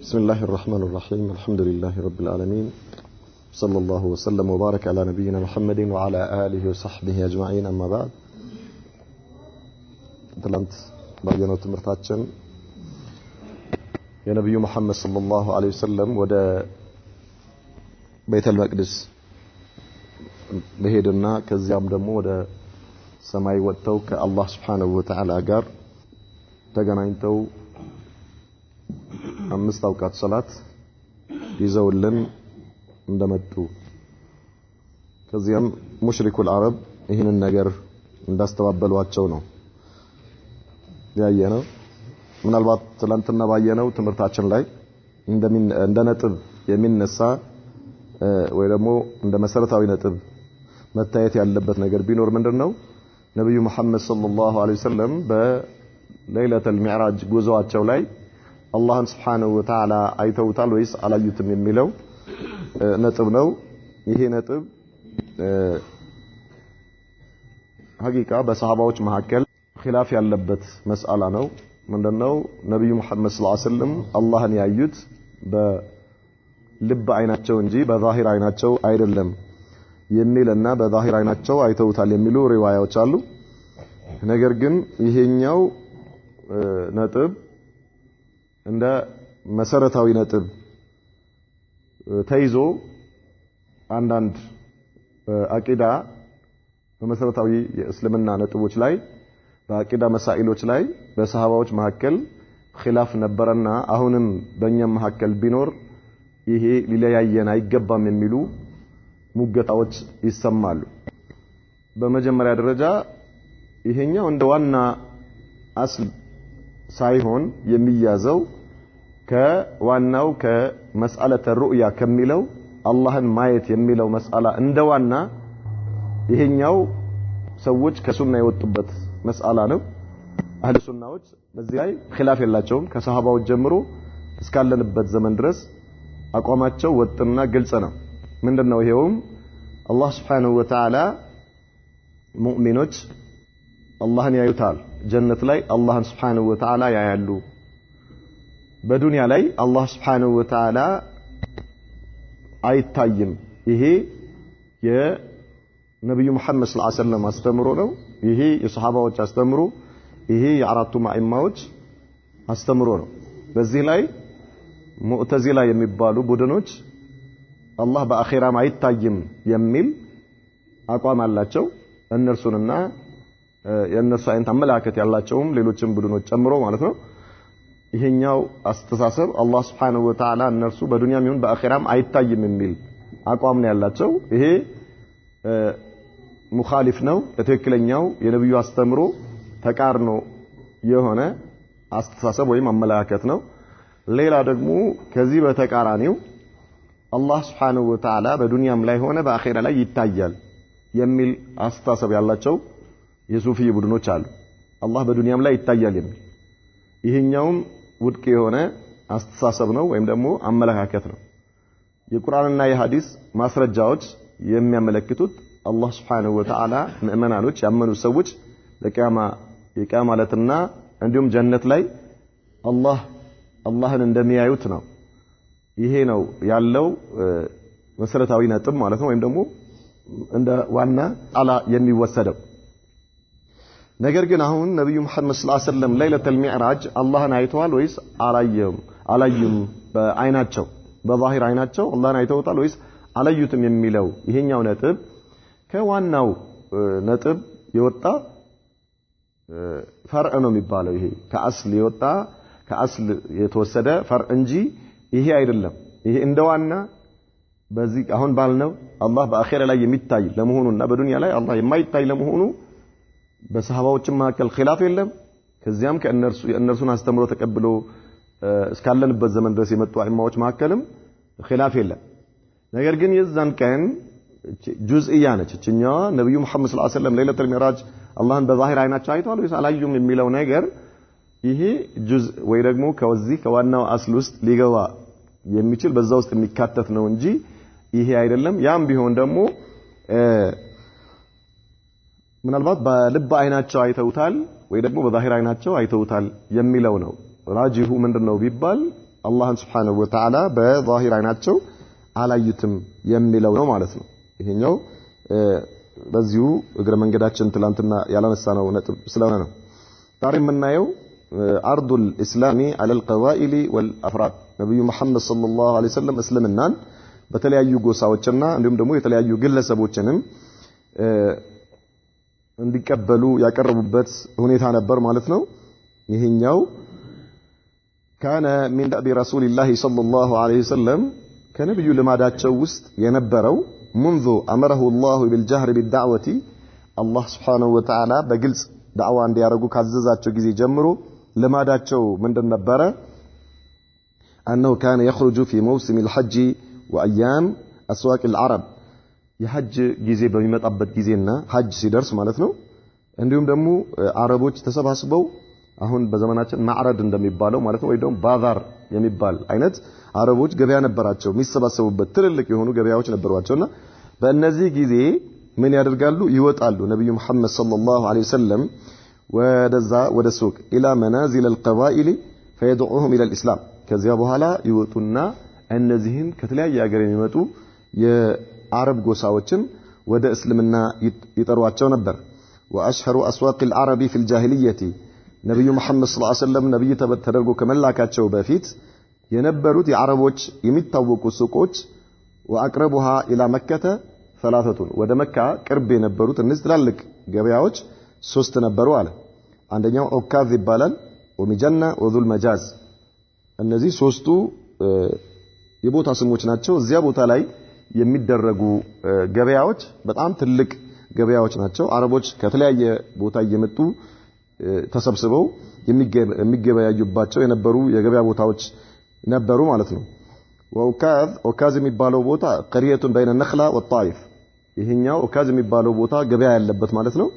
بسم الله الرحمن الرحيم الحمد لله رب العالمين صلى الله وسلم وبارك على نبينا محمد وعلى آله وصحبه أجمعين أما بعد ትላንት ባየነው ትምህርታችን የነብዩ መሐመድ ሰለላሁ ዐለይሂ ወሰለም ወደ ቤተል መቅደስ በሄድና ከዚያም ደግሞ ወደ ሰማይ ወጥተው ከአላህ Subhanahu Wa Ta'ala ጋር ተገናኝተው አምስት አውቃት ሶላት ይዘውልን እንደመጡ ከዚያም ሙሽሪኩል አረብ ይህንን ነገር እንዳስተባበሏቸው ነው ያየነው። ምናልባት ትላንትና ባየነው ትምህርታችን ላይ እንደ ነጥብ የሚነሳ ወይ ደግሞ እንደ መሰረታዊ ነጥብ መታየት ያለበት ነገር ቢኖር ምንድነው ነብዩ መሐመድ ሰለላሁ ዐለይሂ ወሰለም በሌሊተል ሚዕራጅ ጉዞአቸው ላይ አላህን Subhanahu Wa Ta'ala አይተውታል ወይስ አላዩትም የሚለው ነጥብ ነው። ይሄ ነጥብ ሐቂቃ በሰሃባዎች መካከል ኺላፍ ያለበት መስአላ ነው። ምንድነው ነብዩ መሐመድ ሰለላሁ ዐለይሂ ወሰለም አላህን ያዩት በልብ አይናቸው እንጂ በዛሂር አይናቸው አይደለም የሚልና በዛሂር አይናቸው አይተውታል የሚሉ ሪዋያዎች አሉ። ነገር ግን ይሄኛው ነጥብ እንደ መሰረታዊ ነጥብ ተይዞ አንዳንድ አቂዳ በመሰረታዊ የእስልምና ነጥቦች ላይ በአቂዳ መሳኢሎች ላይ በሰሃባዎች መካከል ኺላፍ ነበርና አሁንም በእኛም መካከል ቢኖር ይሄ ሊለያየን አይገባም የሚሉ ሙገታዎች ይሰማሉ። በመጀመሪያ ደረጃ ይሄኛው እንደ ዋና አስል ሳይሆን የሚያዘው ከዋናው ከመስአለተ ሩእያ ከሚለው አላህን ማየት የሚለው መስአላ እንደዋና ይሄኛው ሰዎች ከሱና የወጡበት መስአላ ነው። አህለ ሱናዎች በዚህ ላይ ኺላፍ የላቸውም። ከሰሃባዎች ጀምሮ እስካለንበት ዘመን ድረስ አቋማቸው ወጥና ግልጽ ነው። ምንድነው ይሄውም አላህ Subhanahu Wa Ta'ala ሙእሚኖች አላህን ያዩታል። ጀነት ላይ አላህን Subhanahu Wa Ta'ala ያያሉ። በዱንያ ላይ አላህ Subhanahu Wa Ta'ala አይታይም። ይሄ የነብዩ መሐመድ ሰለላሁ ዐለይሂ ወሰለም አስተምሮ ነው። ይሄ የሰሃባዎች አስተምሮ፣ ይሄ የአራቱ ማኢማዎች አስተምሮ ነው። በዚህ ላይ ሙዕተዚላ የሚባሉ ቡድኖች አላህ በአኺራም አይታይም የሚል አቋም አላቸው። እነርሱንና የነሱ አይነት አመለካከት ያላቸውም ሌሎችም ቡድኖች ጨምሮ ማለት ነው። ይሄኛው አስተሳሰብ አላህ Subhanahu Wa Ta'ala እነርሱ በዱንያም ይሁን በአኺራም አይታይም የሚል አቋም ነው ያላቸው። ይሄ ሙኻሊፍ ነው፣ ለትክክለኛው የነብዩ አስተምሮ ተቃርኖ የሆነ አስተሳሰብ ወይም አመለካከት ነው። ሌላ ደግሞ ከዚህ በተቃራኒው አላህ Subhanahu Wa Ta'ala በዱንያም ላይ ሆነ በአኺራ ላይ ይታያል የሚል አስተሳሰብ ያላቸው የሱፊ ቡድኖች አሉ። አላህ በዱንያም ላይ ይታያል የሚል ይሄኛውም ውድቅ የሆነ አስተሳሰብ ነው ወይም ደግሞ አመለካከት ነው። የቁርአንና የሐዲስ ማስረጃዎች የሚያመለክቱት አላህ Subhanahu Wa Ta'ala ምእመናኖች ያመኑ ሰዎች የቂያማ ዕለትና እንዲሁም ጀነት ላይ አላህን እንደሚያዩት ነው። ይሄ ነው ያለው መሰረታዊ ነጥብ ማለት ነው ወይም ደግሞ እንደ ዋና አላ የሚወሰደው። ነገር ግን አሁን ነብዩ መሐመድ ሰለላሁ ዐለይሂ ወሰለም ሌሊተል ሚዕራጅ አላህን አይተዋል ወይስ አላዩም? በአይናቸው በዛሂር አይናቸው አላህን አይተውታል ወይስ አላዩትም የሚለው ይሄኛው ነጥብ ከዋናው ነጥብ የወጣ ፈርዕ ነው የሚባለው። ይሄ ከአስል የወጣ ከአስል የተወሰደ ፈርዕ እንጂ ይሄ አይደለም። ይሄ እንደዋና በዚህ አሁን ባልነው አላህ በአኺራ ላይ የሚታይ ለመሆኑና በዱንያ ላይ አላህ የማይታይ ለመሆኑ በሰሃባዎችም መካከል ኺላፍ የለም። ከዚያም የእነርሱን አስተምሮ ተቀብሎ እስካለንበት ዘመን ድረስ የመጡ አይማዎች መካከልም ኺላፍ የለም። ነገር ግን የዛን ቀን ጁዝኢያ ነች እኛዋ ነብዩ መሐመድ ሰለላሁ ዐለይሂ ወሰለም ሌሊተል ሚዕራጅ አላህን በዛሂር አይናቸው አይተዋል ወይስ አላዩም የሚለው ነገር ይሄ ጁዝ ወይ ደግሞ ከዚህ ከዋናው አስል ውስጥ ሊገባ የሚችል በዛ ውስጥ የሚካተት ነው እንጂ ይሄ አይደለም። ያም ቢሆን ደግሞ ምናልባት በልብ አይናቸው አይተውታል ወይ ደግሞ በዛሂር አይናቸው አይተውታል የሚለው ነው። ራጂሁ ምንድነው ቢባል አላህን Subhanahu Wa Ta'ala በዛሂር አይናቸው አላዩትም የሚለው ነው ማለት ነው። ይሄኛው በዚሁ እግረ መንገዳችን ትላንትና ያላነሳነው ነጥብ ስለሆነ ነው። ዛሬ የምናየው አርዱል ኢስላሚ አለል ቀባኢሊ ወልአፍራድ ነብዩ መሐመድ ሰለላሁ ዐለይሂ ወሰለም እስልምናን በተለያዩ ጎሳዎችና እንዲሁም ደግሞ የተለያዩ ግለሰቦችንም እንዲቀበሉ ያቀረቡበት ሁኔታ ነበር ማለት ነው። ይሄኛው ካነ ሚን ደቢ ረሱልላህ ሰለላሁ ዐለይሂ ወሰለም ከነብዩ ልማዳቸው ውስጥ የነበረው منذ امره الله بالجهر بالدعوه الله سبحانه وتعالى በግልጽ ዳዕዋ እንዲያደርጉ ካዘዛቸው ጊዜ ጀምሮ ልማዳቸው ምንድን ነበረ? انه كان يخرج في موسم الحج وايام اسواق العرب የሐጅ ጊዜ በሚመጣበት ጊዜና ሐጅ ሲደርስ ማለት ነው። እንዲሁም ደግሞ አረቦች ተሰባስበው አሁን በዘመናችን ማዕረድ እንደሚባለው ማለት ነው ወይ ደግሞ ባዛር የሚባል አይነት አረቦች ገበያ ነበራቸው የሚሰባሰቡበት ትልልቅ የሆኑ ገበያዎች ነበርዋቸውና በእነዚህ ጊዜ ምን ያደርጋሉ? ይወጣሉ ነብዩ መሐመድ ሰለላሁ ዐለይሂ ወሰለም ወደዛ ወደ ሱቅ ኢላ መናዚል القبائل فيدعوهم الى الاسلام ከዚያ በኋላ ይወጡና እነዚህን ከተለያየ ሀገር የሚመጡ የአረብ ጎሳዎችን ወደ እስልምና ይጠሯቸው ነበር። واشهر اسواق العرب في الجاهليه ነብዩ መሐመድ ሰለላሁ ዐለይሂ ወሰለም ነብይ ተደርጎ ከመላካቸው በፊት የነበሩት የአረቦች የሚታወቁ ሱቆች ወአቅረቡሃ ኢላ መከተ ثلاثه ወደ መካ ቅርብ የነበሩት እነዚህ ትላልቅ ገበያዎች ሶስት ነበሩ አለ። አንደኛው ኦካዝ ይባላል፣ ወሚጀና ወዙል መጃዝ። እነዚህ ሶስቱ የቦታ ስሞች ናቸው። እዚያ ቦታ ላይ የሚደረጉ ገበያዎች በጣም ትልቅ ገበያዎች ናቸው። አረቦች ከተለያየ ቦታ እየመጡ ተሰብስበው የሚገበያዩባቸው የነበሩ የገበያ ቦታዎች ነበሩ ማለት ነው። ወካዝ የሚባለው ቦታ ቀሪየቱን በይነ ነኽላ ወጣይፍ። ይሄኛው ኦካዝ የሚባለው ቦታ ገበያ ያለበት ማለት ነው።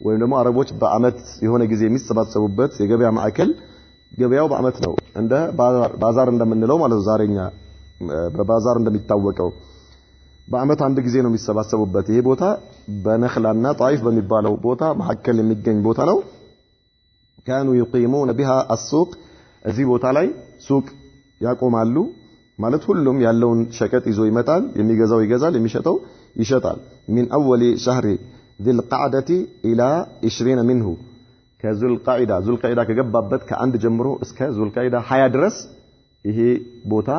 ወይም ደግሞ አረቦች በአመት የሆነ ጊዜ የሚሰባሰቡበት የገበያ ማዕከል ገበያው በአመት ነው። እንደ ባዛር እንደምንለው ማለት ነው። ዛሬኛ በባዛር እንደሚታወቀው በአመት አንድ ጊዜ ነው የሚሰባሰቡበት። ይሄ ቦታ በነኽላና ጣይፍ በሚባለው ቦታ መሐከል የሚገኝ ቦታ ነው። كانوا يقيمون بها السوق እዚህ ቦታ ላይ ሱቅ ያቆማሉ ማለት ሁሉም ያለውን ሸቀጥ ይዞ ይመጣል። የሚገዛው ይገዛል፣ የሚሸጠው ይሸጣል። من اول شهر ذي القعده الى 20 منه ከዙል ቃዒዳ ከገባበት ከአንድ ጀምሮ እስከ ዙል ቃዒዳ 20 ድረስ ይሄ ቦታ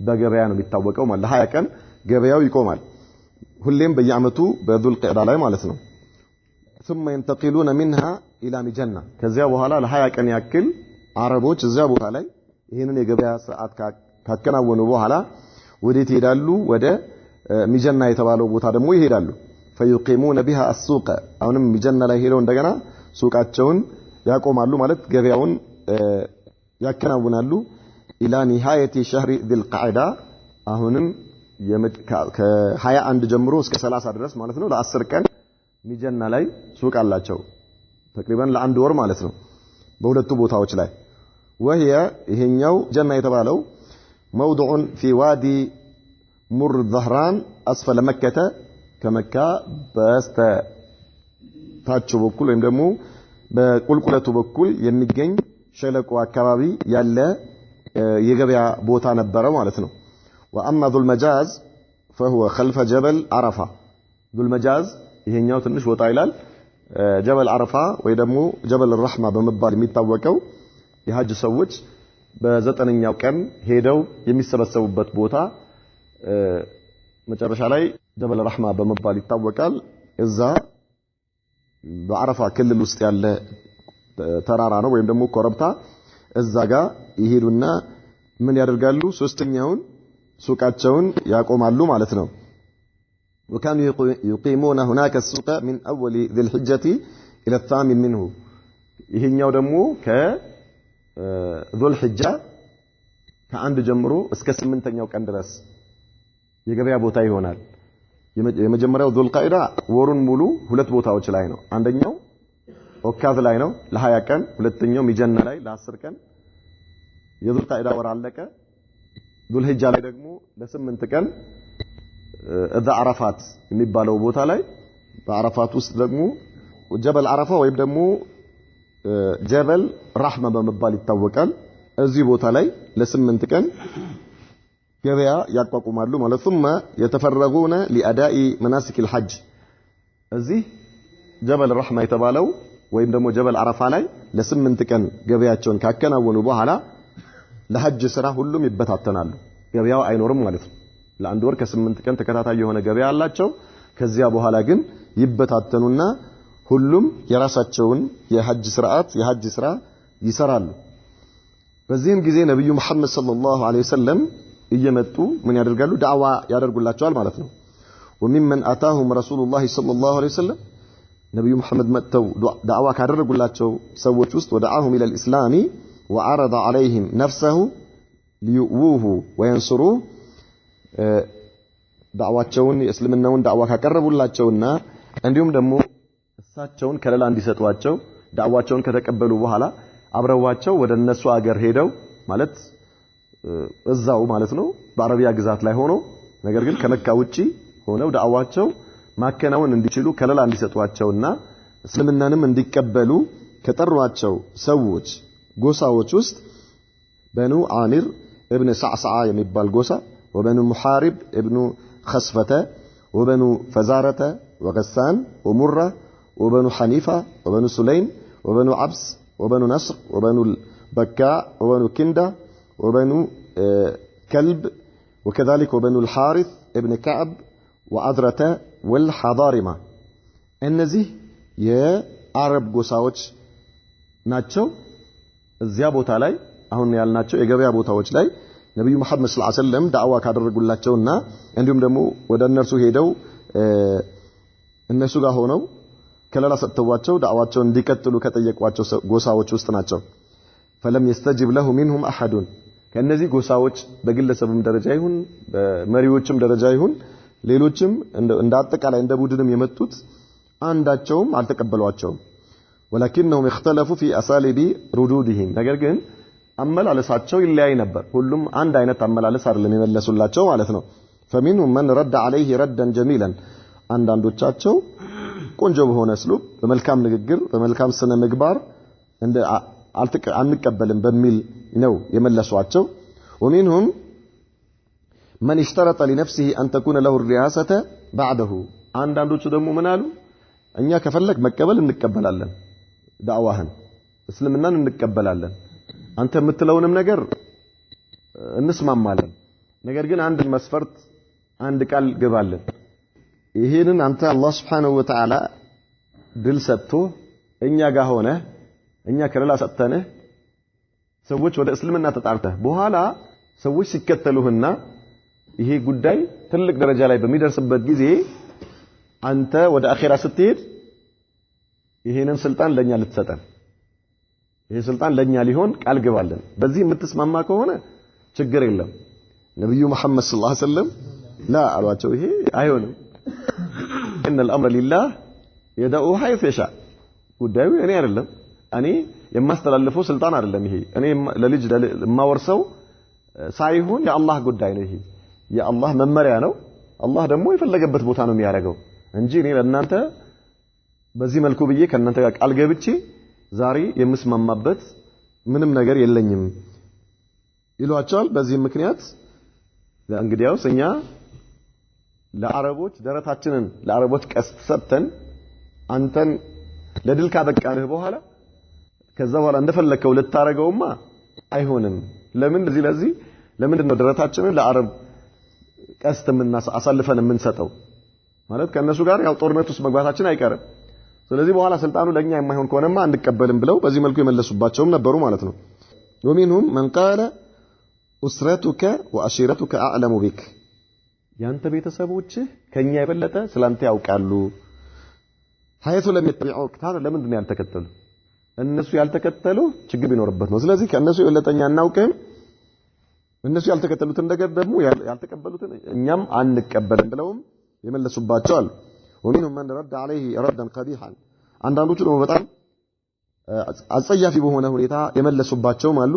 በገበያ ነው የሚታወቀው ማለት 20 ቀን ገበያው ይቆማል። ሁሌም በየአመቱ በዙል ቃዒዳ ላይ ማለት ነው። ثم ينتقلون منها الى مجنة ከዚያ በኋላ ለ20 ቀን ያክል አረቦች እዚያ ቦታ ላይ ይሄንን የገበያ ሰዓት ካከናወኑ በኋላ ወዴት ይሄዳሉ? ወደ ሚጀና የተባለው ቦታ ደግሞ ይሄዳሉ። فيقيمون بها السوق አሁንም ሚጀና ላይ ሄደው እንደገና ሱቃቸውን ያቆማሉ ማለት ገበያውን ያከናውናሉ። الى نهايه شهر ذي القعده አሁንም ከ21 ጀምሮ እስከ 30 ድረስ ማለት ነው ለ10 ቀን ሚጀና ላይ ሱቅ አላቸው። ተቅሪበን ለአንድ ወር ማለት ነው በሁለቱ ቦታዎች ላይ። وهي ይሄኛው ጀና የተባለው موضع في وادي مر الظهران اسفل مكه ከመካ በስተ ታች በኩል ወይም ደግሞ በቁልቁለቱ በኩል የሚገኝ ሸለቆ አካባቢ ያለ የገበያ ቦታ ነበረ ማለት ነው። واما ذو المجاز فهو خلف جبل عرفه ذو المجاز ይሄኛው ትንሽ ወጣ ይላል። ጀበል አረፋ ወይ ደግሞ ጀበል الرحمه በመባል የሚታወቀው የሐጅ ሰዎች በ9ኛው ቀን ሄደው የሚሰበሰቡበት ቦታ መጨረሻ ላይ ጀበል الرحمه በመባል ይታወቃል። እዛ በአረፋ ክልል ውስጥ ያለ ተራራ ነው ወይም ደግሞ ኮረብታ። እዛ ጋር ይሄዱና ምን ያደርጋሉ? ሶስተኛውን ሱቃቸውን ያቆማሉ ማለት ነው። وكانوا يقيمون هناك السوق من اول ذي الحجه الى الثامن منه ይሄኛው ደግሞ ከذو الحجه ከአንድ ጀምሮ እስከ 8ኛው ቀን ድረስ የገበያ ቦታ ይሆናል። የመጀመሪያው ذو القعده ወሩን ሙሉ ሁለት ቦታዎች ላይ ነው። አንደኛው ኦካዝ ላይ ነው ለ20 ቀን፣ ሁለተኛው ሚጀና ላይ ለ10 ቀን። የذو القعده ወር አለቀ። ذو الحجه ላይ ደግሞ ለ8 ቀን እዛ አረፋት የሚባለው ቦታ ላይ በአረፋት ውስጥ ደግሞ ጀበል አረፋ ወይም ደግሞ ጀበል ረህማ በመባል ይታወቃል። እዚህ ቦታ ላይ ለ8 ቀን ገበያ ያቋቁማሉ ማለት ثم يتفرغون لأداء مناسك الحج እዚህ ጀበል ረህማ የተባለው ወይም ደግሞ ጀበል አረፋ ላይ ለ8 ቀን ገበያቸውን ካከናወኑ በኋላ ለሐጅ ስራ ሁሉም ይበታተናሉ ገበያው አይኖርም ማለት ነው ለአንድ ወር ከ8 ቀን ተከታታይ የሆነ ገበያ አላቸው ከዚያ በኋላ ግን ይበታተኑና ሁሉም የራሳቸውን የሐጅ ስርዓት የሐጅ ስራ ይሰራሉ በዚህም ጊዜ ነብዩ መሐመድ ሰለላሁ ዐለይሂ ወሰለም እየመጡ ምን ያደርጋሉ ዳዕዋ ያደርጉላቸዋል ማለት ነው وممن اتاهم رسول الله صلى الله عليه وسلم ነብዩ መሐመድ መጥተው ዳዕዋ ካደረጉላቸው ሰዎች ውስጥ ወደአሁም الى الاسلام وعرض عليهم نفسه ليؤوه وينصروه ዳዕዋቸውን የእስልምናውን ዳዕዋ ካቀረቡላቸውና እንዲሁም ደግሞ እሳቸውን ከለላ እንዲሰጧቸው ዳዕዋቸውን ከተቀበሉ በኋላ አብረዋቸው ወደ እነሱ አገር ሄደው ማለት እዛው ማለት ነው በአረቢያ ግዛት ላይ ሆኖ ነገር ግን ከመካ ውጪ ሆነው ዳዕዋቸው ማከናወን እንዲችሉ ከለላ እንዲሰጧቸውና እስልምናንም እንዲቀበሉ ከጠሯቸው ሰዎች ጎሳዎች ውስጥ በኑ አሚር ابن صعصع የሚባል ጎሳ وبنو محارب ابن خصفة وبنو فزارة وغسان ومرة وبنو حنيفة وبنو سليم وبنو عبس وبنو نصر وبنو البكاء وبنو كندة وبنو كلب وكذلك وبنو الحارث ابن كعب وعذرة والحضارمة እነዚህ የአረብ ጎሳዎች ናቸው እዚያ ቦታ ላይ አሁን ያልናቸው የገበያ ቦታዎች ላይ ነብዩ መሐመድ ሰለላሁ ዐለይሂ ወሰለም ዳዕዋ ካደረጉላቸውና እንዲሁም ደግሞ ወደ እነርሱ ሄደው እነሱ ጋር ሆነው ከለላ ሰጥተዋቸው ዳዕዋቸውን እንዲቀጥሉ ከጠየቋቸው ጎሳዎች ውስጥ ናቸው فلم يستجب له منهم احد ከነዚህ ጎሳዎች በግለሰብም ደረጃ ይሁን በመሪዎችም ደረጃ ይሁን ሌሎችም እንደ አጠቃላይ እንደ ቡድንም የመጡት አንዳቸውም አልተቀበሏቸውም ولكنهم اختلفوا في اساليب ردودهم ነገር ግን አመላለሳቸው ይለያይ ነበር ሁሉም አንድ አይነት አመላለስ አይደለም የመለሱላቸው ማለት ነው فمنهم من رد عليه ردا جميلا አንዳንዶቻቸው ቆንጆ በሆነ ስሉብ በመልካም ንግግር በመልካም ስነ ምግባር እንደ አንቀበልም በሚል ነው የመለሷቸው ومنهم من اشترط لنفسه ان تكون له الرئاسه بعده አንዳንዶቹ ደግሞ ምን አሉ እኛ ከፈለክ መቀበል እንቀበላለን ዳዕዋህን እስልምናን እንቀበላለን አንተ የምትለውንም ነገር እንስማማለን ነገር ግን አንድ መስፈርት አንድ ቃል ገባለን ይሄንን አንተ አላህ Subhanahu Wa Ta'ala ድል ሰጥቶ እኛ ጋር ሆነ እኛ ከለላ ሰጥተነ ሰዎች ወደ እስልምና ተጣርተህ በኋላ ሰዎች ሲከተሉህና ይሄ ጉዳይ ትልቅ ደረጃ ላይ በሚደርስበት ጊዜ አንተ ወደ አኺራ ስትሄድ ይሄንን ስልጣን ለኛ ልትሰጠን ይሄ ስልጣን ለኛ ሊሆን ቃል ገባለን በዚህ የምትስማማ ከሆነ ችግር የለም ነብዩ መሐመድ ሰለላሁ ዐለይሂ ወሰለም ላ አሏቸው ይሄ አይሆንም ان الامر لله يدعو حيث يشاء ጉዳዩ እኔ አይደለም እኔ የማስተላልፈው ስልጣን አይደለም ይሄ እኔ ለልጅ የማወርሰው ሳይሆን የአላህ ጉዳይ ነው ይሄ የአላህ መመሪያ ነው አላህ ደግሞ የፈለገበት ቦታ ነው የሚያደርገው እንጂ እኔ ለእናንተ በዚህ መልኩ ብዬ ከእናንተ ጋር ቃል ገብቼ ዛሬ የምስማማበት ምንም ነገር የለኝም ይሏቸዋል በዚህ ምክንያት እንግዲያውስ እኛ ለአረቦች ደረታችንን ለአረቦች ቀስት ሰጥተን አንተን ለድል ካበቃንህ በኋላ ከዛ በኋላ እንደፈለከው ልታረገውማ አይሆንም ለምን ለምንድን ነው ደረታችንን ለአረብ ቀስት አሳልፈን የምንሰጠው ማለት ከነሱ ጋር ያው ጦርነት ውስጥ መግባታችን አይቀርም ስለዚህ በኋላ ስልጣኑ ለኛ የማይሆን ከሆነማ አንቀበልም ብለው በዚህ መልኩ የመለሱባቸውም ነበሩ ማለት ነው ومنهم من قال اسرتك وعشيرتك اعلم بك ያንተ ቤተሰቦች ከኛ የበለጠ ስላንተ ያውቃሉ حيث لم يتبعوك ታዲያ ለምንድን ነው ያልተከተሉ እነሱ ያልተከተሉ ችግር ቢኖርበት ነው ስለዚህ ከነሱ የበለጠኛ እናውቅም እነሱ ያልተከተሉትን ነገር ደግሞ ያልተቀበሉትን እኛም አንቀበልም ብለውም የመለሱባቸው አሉ ومنهم من رد عليه ردا قبيحا አንዳንዶቹ ደግሞ በጣም አጸያፊ በሆነ ሁኔታ የመለሱባቸውም አሉ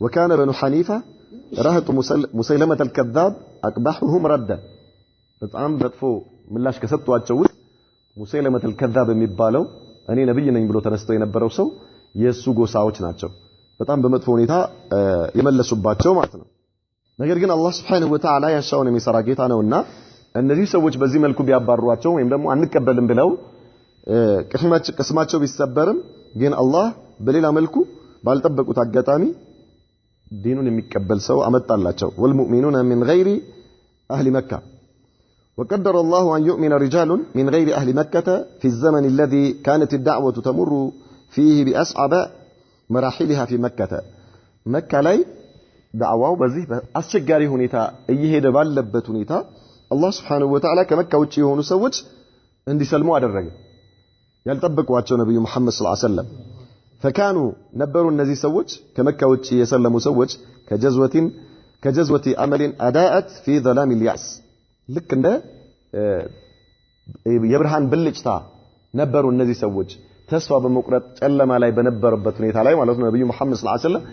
وكان بنو حنيفة رهط مسيلمة الكذاب أقبحهم ردا በጣም መጥፎ ምላሽ ከሰጧቸው ውስጥ ሙሰይለመት الكذاب የሚባለው እኔ ነብይ ነኝ ብሎ ተነስቶ የነበረው ሰው የሱ ጎሳዎች ናቸው በጣም በመጥፎ ሁኔታ የመለሱባቸው ማለት ነው። ነገር ግን አላህ Subhanahu Wa Ta'ala ያሻውን የሚሰራ ጌታ ነውና እነዚህ ሰዎች በዚህ መልኩ ቢያባሯቸው ወይም ደግሞ አንቀበልም ብለው ቅስማቸው ቢሰበርም ግን አላህ በሌላ መልኩ ባልጠበቁት አጋጣሚ ዲኑን የሚቀበል ሰው አመጣላቸው። ወልሙእሚኑና ሚን ገይሪ አህሊ መካ وقدر الله أن يؤمن رجال من غير أهل مكة في الزمن الذي كانت الدعوة تمر فيه بأصعب مراحلها في مكة مكة لاي دعوة بزيه أشجاري هنيتا أيه دبالبت هنيتا الله سبحانه وتعالى كمكة وجهه ونسوج عندي سلموا على الرجل يلتبك واتشو نبي محمد صلى الله عليه وسلم فكانوا نبروا النزي سوج كمكة وجه يسلموا سوج كجزوة أمل أداءت في ظلام اليأس ልክ እንደ የብርሃን ብልጭታ ነበሩ እነዚህ ሰዎች ተስፋ በመቁረጥ ጨለማ ላይ በነበረበት ሁኔታ ላይ ማለት ነው። ነብዩ መሐመድ ሰለላሁ ዐለይሂ ወሰለም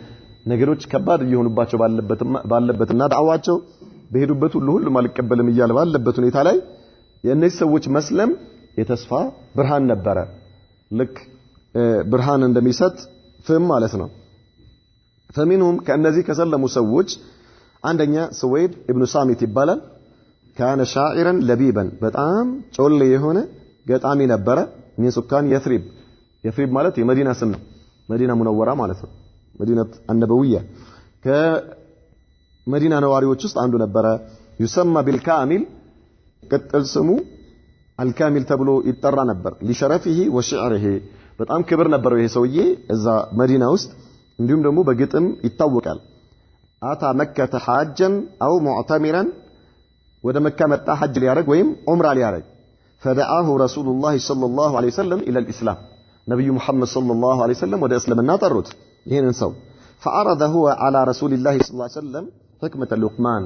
ነገሮች ከባድ እየሆኑባቸው ባለበትና ዳዕዋቸው በሄዱበት ሁሉ ማልቀበልም እያለ ባለበት ሁኔታ ላይ የእነዚህ ሰዎች መስለም የተስፋ ብርሃን ነበረ። ልክ ብርሃን እንደሚሰጥ ፍም ማለት ነው። فمنهم ከእነዚህ ከሰለሙ ሰዎች አንደኛ ስወይድ ኢብኑ ሳሚት ይባላል። كان شاعرا لبيبا በጣም ጮሌ የሆነ ገጣሚ ነበረ። من سكان يثرب ማለት የመዲና ስም ነው። መዲና ሙነወራ ማለት ነው። መዲና النبوية ከመዲና ነዋሪዎች ውስጥ አንዱ ነበረ። يسمى بالكامل ቅጥል ስሙ አልካሚል ተብሎ ይጠራ ነበር። لشرفه وشعره በጣም ክብር ነበረው ይሄ ሰውዬ እዛ መዲና ውስጥ እንዲሁም ደግሞ በግጥም ይታወቃል። أتى مكة حاجا أو معتمرا ወደ መካ መጣ ሐጅ ሊያረግ ወይም ዑምራ ሊያረግ فدعاه رسول الله صلى الله عليه وسلم الى الاسلام ነብዩ መሐመድ صلى الله عليه وسلم ወደ እስልምና ጠሩት ይሄንን ሰው فعرض هو على رسول الله صلى الله عليه وسلم حكمة لقمان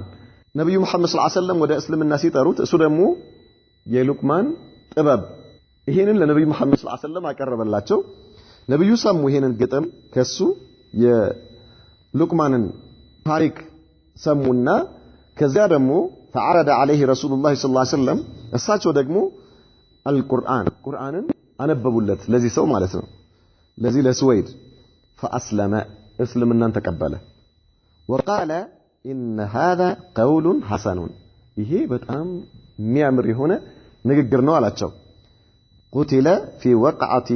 ነብዩ መሐመድ صلى الله عليه وسلم ወደ እስልምና ሲጠሩት እሱ ደግሞ የሉቅማን ጥበብ ይሄንን ለነብዩ መሐመድ صلى الله عليه وسلم አቀረበላቸው። ነብዩ ሰሙ ይሄንን ግጥም ከሱ የሉቅማንን ታሪክ ሰሙና ከዚያ ደግሞ فعرض عليه رسول الله صلى الله عليه وسلم እሳቸው ደግሞ ቁርአንን አነበቡለት ለዚህ ሰው ማለት ነው ለዚህ ለስወይድ فأسلم እስልምናን ተቀበለ وقال إن هذا قول حسن ይሄ በጣም የሚያምር የሆነ ንግግር ነው አላቸው قتل في وقعة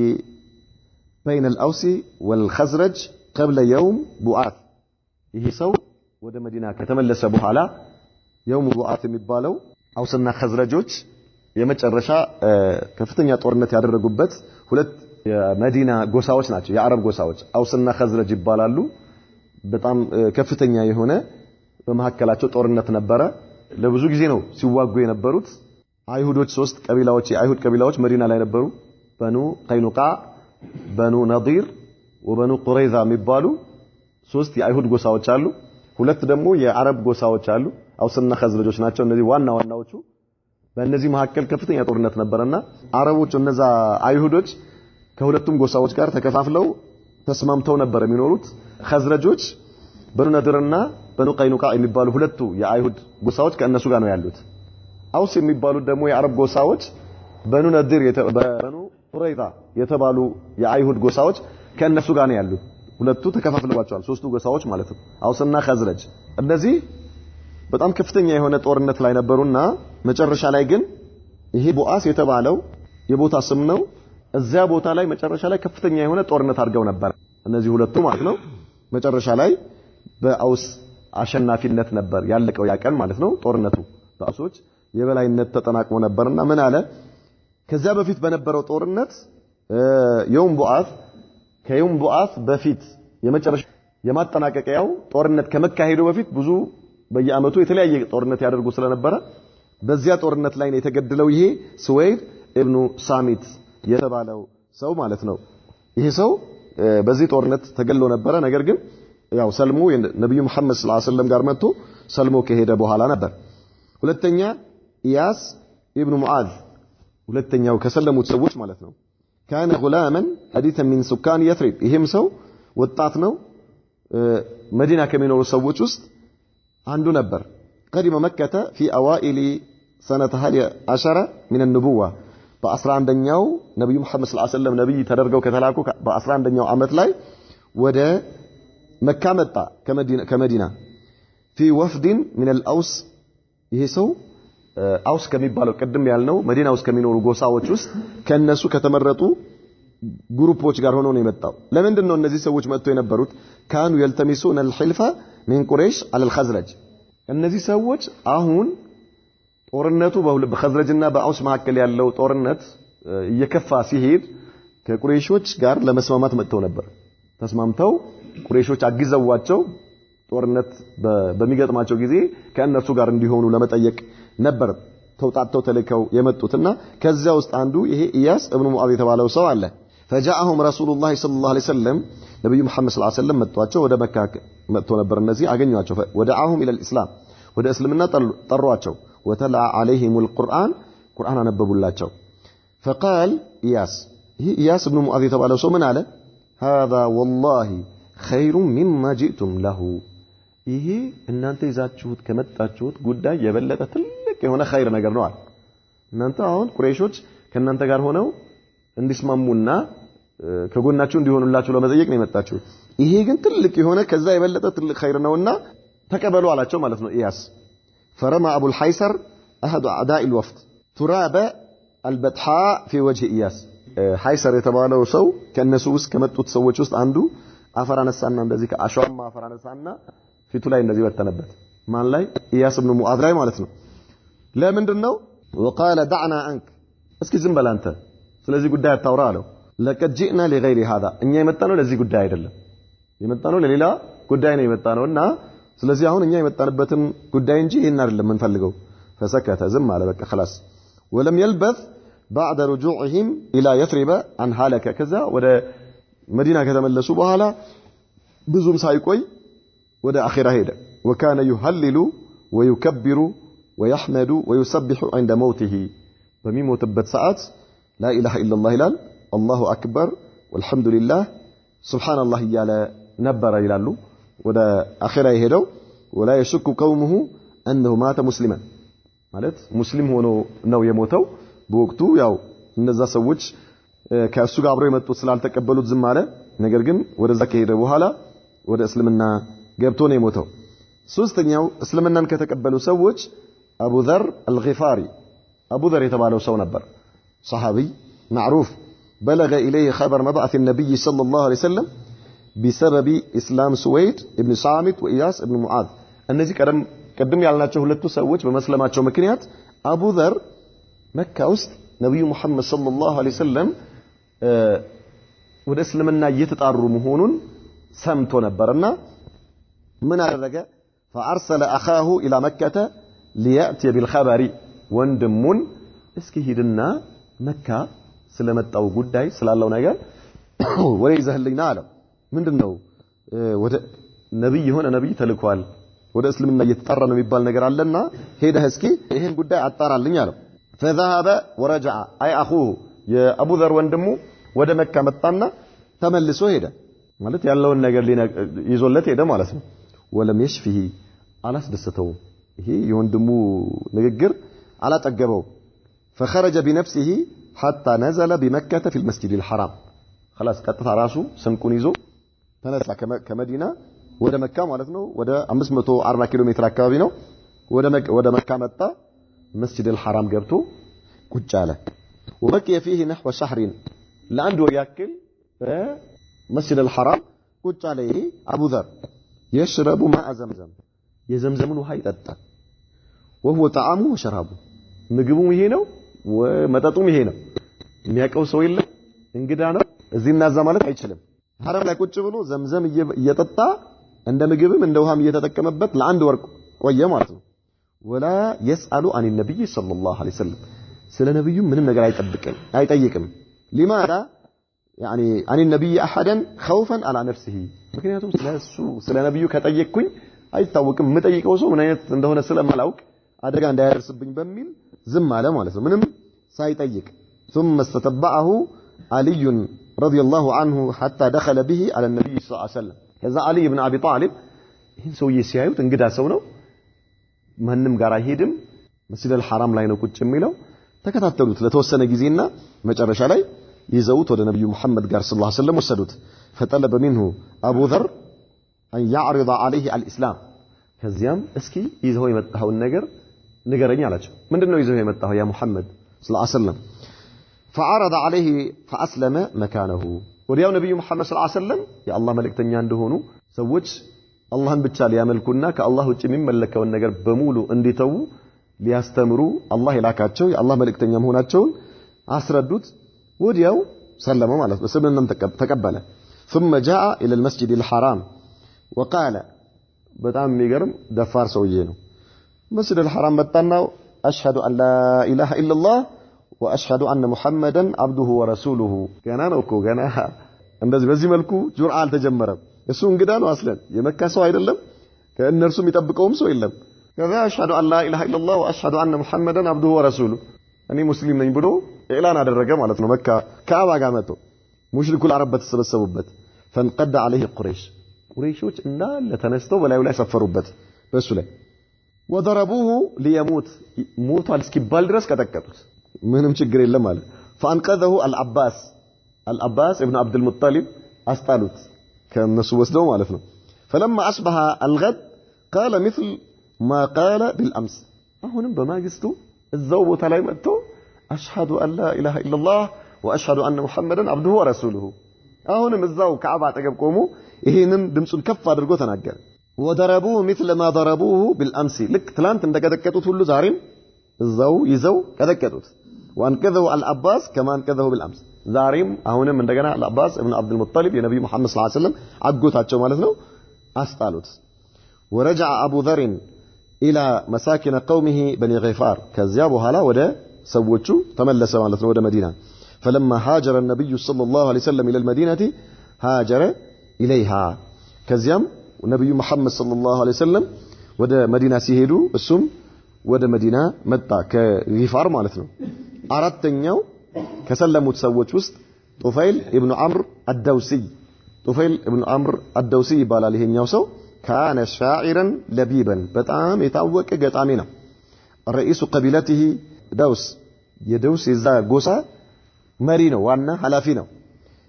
بين الأوس والخزرج قبل يوم بؤاث ይሄ ሰው ወደ መዲና ከተመለሰ በኋላ يوم بؤاث የሚባለው አውስና ኸዝረጆች የመጨረሻ ከፍተኛ ጦርነት ያደረጉበት ሁለት የመዲና ጎሳዎች ናቸው። የአረብ ጎሳዎች አውስና ኸዝረጅ ይባላሉ። በጣም ከፍተኛ የሆነ በመሐከላቸው ጦርነት ነበረ። ለብዙ ጊዜ ነው ሲዋጉ የነበሩት። አይሁዶች ሶስት ቀቢላዎች የአይሁድ ቀቢላዎች መዲና ላይ ነበሩ። በኑ ቀይኑቃ፣ በኑ ነዲር ወበኑ ቁረይዛ የሚባሉ ሶስት የአይሁድ ጎሳዎች አሉ። ሁለት ደግሞ የአረብ ጎሳዎች አሉ። አውስና ኸዝረጆች ናቸው እነዚህ ዋናዎቹ። በእነዚህ መሐከል ከፍተኛ ጦርነት ነበርና አረቦች እነዛ አይሁዶች ከሁለቱም ጎሳዎች ጋር ተከፋፍለው ተስማምተው ነበር የሚኖሩት። ኸዝረጆች በኑ ነድርና በኑ ቀይኑቃ የሚባሉ ሁለቱ የአይሁድ ጎሳዎች ከእነሱ ጋር ነው ያሉት። አውስ የሚባሉት ደግሞ የአረብ ጎሳዎች በኑ ነድር በኑ ቁረይዛ የተባሉ የአይሁድ ጎሳዎች ከእነሱ ጋር ነው ያሉት። ሁለቱ ተከፋፍለዋቸዋል ሶስቱ ጎሳዎች ማለት ነው አውስና ኸዝረጅ። እነዚህ በጣም ከፍተኛ የሆነ ጦርነት ላይ ነበሩና መጨረሻ ላይ ግን ይሄ ቡአስ የተባለው የቦታ ስም ነው። እዚያ ቦታ ላይ መጨረሻ ላይ ከፍተኛ የሆነ ጦርነት አድርገው ነበር እነዚህ ሁለቱ ማለት ነው። መጨረሻ ላይ በአውስ አሸናፊነት ነበር ያለቀው ያቀን ማለት ነው ጦርነቱ። በአውሶች የበላይነት ተጠናቅሞ ነበርና ምን አለ ከዚያ በፊት በነበረው ጦርነት የውም ቡአስ ከየውም ቡአስ በፊት የመጨረሻ የማጠናቀቂያው ጦርነት ከመካሄዱ በፊት ብዙ በየአመቱ የተለያየ ጦርነት ያደርጉ ስለነበረ በዚያ ጦርነት ላይ ነው የተገደለው ይሄ ስወይድ ኢብኑ ሳሚት የተባለው ሰው ማለት ነው። ይሄ ሰው በዚህ ጦርነት ተገሎ ነበረ። ነገር ግን ያው ሰልሞ ነብዩ መሐመድ ሰለላሁ ዐለይሂ ወሰለም ጋር መጥቶ ሰልሞ ከሄደ በኋላ ነበር። ሁለተኛ ኢያስ ኢብኑ ሙዓዝ ሁለተኛው ከሰለሙት ሰዎች ማለት ነው። كان غلاما حديثا من سكان يثرب ይሄም ሰው ወጣት ነው መዲና ከሚኖሩ ሰዎች ውስጥ አንዱ ነበር። قدم مكة في أوائل سنة 11 من النبوة በ11ኛው ነብዩ መሐመድ ሰለላሁ ዐለይሂ ወሰለም ነብይ ተደርገው ከተላኩ በ11ኛው አመት ላይ ወደ مكة متى كمدينة في وفد من الأوس يهسو أوس كميبالو قدم ያልነው መዲና ውስጥ ከሚኖሩ ጎሳዎች ውስጥ ከነሱ ከተመረጡ ግሩፖች ጋር ሆኖ ነው የመጣው ለምንድን ነው እነዚህ ሰዎች መጥተው የነበሩት ካኑ يلتمسون الحلف من قريش على الخزرج እነዚህ ሰዎች አሁን ጦርነቱ በخزرجና በአውስ መካከል ያለው ጦርነት እየከፋ ሲሄድ ከቁረይሾች ጋር ለመስማማት መጥተው ነበር ተስማምተው ቁረይሾች አግዘዋቸው ጦርነት በሚገጥማቸው ጊዜ ከእነርሱ ጋር እንዲሆኑ ለመጠየቅ ነበር ተውጣጣው ተልከው የመጡትና ከዚያ ውስጥ አንዱ ይሄ ኢያስ ኢብኑ ሙዓዝ የተባለው ሰው አለ فجاءهم رسول الله صلى الله عليه وسلم ነብዩ መሐመድ ሰለላሁ ዐለይሂ ወሰለም መጥቷቸው ወደ መካ መጥቶ ነበር እነዚህ አገኙአቸው ودعاهم الى الاسلام ወደ እስልምና ጠሯቸው وتلا عليهم القرآن ቁርአን አነበቡላቸው فقال ኢያስ ኢብኑ ሙዓዝ የተባለው ሰው ምን አለ هذا والله خير مما جئتم له ይሄ እናንተ ይዛችሁት ከመጣችሁት ጉዳይ የበለጠ ትልቅ የሆነ ኸይር ነገር ነው አለ እናንተ አሁን ቁረይሾች ከእናንተ ጋር ሆነው እንዲስማሙና ከጎናችሁ እንዲሆኑላችሁ ለመጠየቅ ነው የመጣችሁት ይሄ ግን ትልቅ የሆነ ከዛ የበለጠ ትልቅ ኸይር ነውና ተቀበሉ አላቸው ማለት ነው ኢያስ فرمى ابو الحيسر احد اعداء الوفد تراب البطحاء في وجه ኢያስ حيسر የተባለው ሰው ከነሱ ውስጥ ከመጡት ሰዎች ውስጥ አንዱ አፈር አነሳና እንደዚህ ከአሸዋማ አፈር አነሳና ፊቱ ላይ እንደዚህ ወተነበት ማን ላይ ኢያስ ኢብኑ ሙዓዝ ላይ ማለት ነው ለምንድን ነው وقال دعنا عنك እስኪ ዝም በል አንተ ስለዚህ ጉዳይ አታውራ አለው لقد جئنا لغير هذا እኛ የመጣነው ለዚህ ጉዳይ አይደለም የመጣነው ለሌላ ጉዳይ ነው የመጣነውና ስለዚህ አሁን እኛ የመጣንበትን ጉዳይ እንጂ ይሄን አይደለም የምንፈልገው فسكت ዝም አለ በቃ خلاص ولم يلبث بعد رجوعهم الى يثرب عن هلك كذا ወደ መዲና ከተመለሱ በኋላ ብዙም ሳይቆይ ወደ አኺራ ሄደ وكان يهلل ويكبر ويحمد ويسبح عند موته በሚሞትበት ሰዓት لا اله الا الله ይላል الله اكبر والحمد لله سبحان الله እያለ ነበር ይላሉ ወደ አኺራ ሄደው ولا يشك قومه انه مات مسلما ማለት ሙስሊም ሆኖ ነው የሞተው በወቅቱ ያው እነዛ ሰዎች ከእሱ ጋር አብረው የመጡት ስላልተቀበሉት ዝም አለ ነገር ግን ወደዛ ከሄደ በኋላ ወደ እስልምና ገብቶ ነው የሞተው ሶስተኛው እስልምናን ከተቀበሉ ሰዎች አቡ ዘር አልጊፋሪ አቡ ዘር የተባለው ሰው ነበር صحابي معروف بلغ اليه خبر مبعث النبي صلى الله عليه وسلم بسبب اسلام سويد ابن صامت واياس ابن معاذ እነዚህ ቀደም ያልናቸው ሁለቱ ሰዎች በመስለማቸው ምክንያት አቡ ዘር መካ ውስጥ ነብዩ መሐመድ ሰለላሁ ዐለይሂ ወሰለም ወደ እስልምና እየተጣሩ መሆኑን ሰምቶ ነበርና ምን አደረገ فارسل اخاه الى مكه لياتي بالخبر ወንድሙን እስኪ ሂድና መካ ስለመጣው ጉዳይ ስላለው ነገር ወሬ ይዘህልኝና አለው ምንድነው ወደ ነብይ የሆነ ነብይ ተልኳል ወደ እስልምና እየተጣራ ነው የሚባል ነገር አለና ሄደህ እስኪ ይሄን ጉዳይ አጣራልኝ አለው فذهب ورجع اي اخوه يا ابو ذر ወንድሙ ወደ መካ መጣና ተመልሶ ሄደ ማለት ያለውን ነገር ይዞለት ሄደ ማለት ነው ወለም يشفيه አላስደሰተው ይሄ የወንድሙ ንግግር አላጠገበው فخرج بنفسه حتى نزل بمكة في المسجد الحرام خلاص ቀጥታ ራሱ ስንቁን ይዞ ተነሳ ከመዲና ወደ መካ ማለት ነው ወደ 540 ኪሎ ሜትር አካባቢ ነው ወደ መካ መጣ مسجد الحرام ገብቶ ቁጭ አለ وبقي فيه نحو شهر ለአንድ ወር ያክል مسجد الحرام ቁጭ አለ አቡ ዘር يشرب ماء زمزم የዘምዘምን ውሃ ይጠጣል وهو طعامه وشرابه ምግቡም ይሄ ነው ወመጠጡም ይሄ ነው የሚያቀው ሰው የለም እንግዳ ነው እዚህና እዛ ማለት አይችልም ሐረም ላይ ቁጭ ብሎ ዘምዘም እየጠጣ እንደ ምግብም እንደ ውሃም እየተጠቀመበት ለአንድ ወር ቆየ ማለት ነው ولا يسأل عن النبي صلى الله عليه وسلم ስለ ነብዩ ምንም ነገር አይጠይቅም لماذا يعني عن النبي احدا خوفا على نفسه ምክንያቱም ስለ ነብዩ ከጠየቅኩኝ አይታወቅም መጠይቀው ሰው ምን አይነት እንደሆነ ስለማላውቅ አደጋ እንዳያደርስብኝ በሚል ዝም አለ ማለት ነው ምንም ሳይጠይቅ ثم استتبعه علي رضي الله عنه حتى دخل به على النبي صلى الله عليه وسلم ከዛ علي بن ابي طالب ይህን ሰውዬ ሲያዩት እንግዳ ሰው ነው ማንንም ጋር አይሄድም መስጂድ አልሐራም ላይ ነው ቁጭ የሚለው ተከታተሉት ለተወሰነ ጊዜና መጨረሻ ላይ ይዘውት ወደ ነብዩ መሐመድ ጋር ሰለላሁ ዐለይሂ ወሰለም ወሰዱት فطلب منه ابو ذر أن يعرض عليه الإسلام كزيام اسكي يزهو يمتهو النجر نجرني على شو من دونه يزهو يمتهو يا محمد صلى الله عليه وسلم فعرض عليه فأسلم مكانه ودياو نبي محمد صلى الله عليه وسلم يا الله ملك تنيان دهونو سوتش اللهم بتشال يملكونا كالله وجه من ملكه النجر بمولو انديتو ليستمروا الله يلاكاچو يا الله ملك تنيا مهوناچون أسردوت ودياو سلموا على بسبب تقبله ثم جاء إلى المسجد الحرام وقال በጣም የሚገርም ደፋር ሰውዬ ነው መስጂድ الحرام መጣናው أشهد أن لا إله إلا الله وأشهد أن محمدا عبده ورسوله ገና ነው እኮ ገና እንደዚህ በዚህ መልኩ ጁርአ አልተጀመረም እሱ እንግዳ ነው አስለን የመካ ሰው አይደለም ከእነርሱ የሚጠብቀውም ሰው የለም ከዛ أشهد أن لا إله إلا الله وأشهد أن محمدا عبده ورسوله እኔ ሙስሊም ነኝ ብሎ ኢዕላን አደረገ ማለት ነው መካ ካባ ጋር መጥቶ ሙሽሪኩል አረብ ተሰበሰቡበት فانقد عليه قريش قريشوች እንዳለ ተነስተው በላዩ ላይ ሰፈሩበት በሱ ላይ وضربوه ليموت ሞቷል እስኪባል ድረስ ቀጠቀጡት ምንም ችግር የለም ማለት فانقذه العباس ابن عبد المطلب አስጣሉት ከነሱ ወስደው ማለት ነው فلما اصبح الغد قال مثل ما قال بالامس አሁንም በማግስቱ እዛው ቦታ ላይ መጥቶ أشهد أن لا إله إلا الله وأشهد أن محمدا عبده ورسوله አሁንም እዛው ካዕባ አጠገብ ቆሞ ይሄንን ድምጹን ከፍ አድርጎ ተናገረ وضربوه مثل ما ضربوه بالامس لك ትላንት እንደቀጠቀጡት ሁሉ ዛሬም እዛው ይዘው ቀጠቀጡት وانقذوا العباس كما انقذه بالامس ዛሬም አሁንም እንደገና العباس ابن عبد المطلب የነብዩ መሐመድ ሰለላሁ ዐለይሂ ወሰለም አጎታቸው ማለት ነው አስጣሉት ورجع ابو ذر الى مساكن قومه بني غفار ከዚያ በኋላ ወደ ሰዎቹ ተመለሰ ማለት ነው ወደ መዲና فلما هاجر النبي صلى الله عليه وسلم الى المدينه هاجر اليها ከዚያም ነብዩ መሐመድ ሰለላሁ ዐለይሂ ወሰለም ወደ መዲና ሲሄዱ እሱም ወደ መዲና መጣ ከጊፋር ማለት ነው አራተኛው ከሰለሙት ሰዎች ውስጥ ጡፈይል ኢብኑ አምር አዳውሲ ይባላል ይሄኛው ሰው كان شاعرا لبيبا በጣም የታወቀ ገጣሚ ነው رئيس قبيلته دوس የደውስ የዛ ጎሳ መሪ ነው ዋና ሐላፊ ነው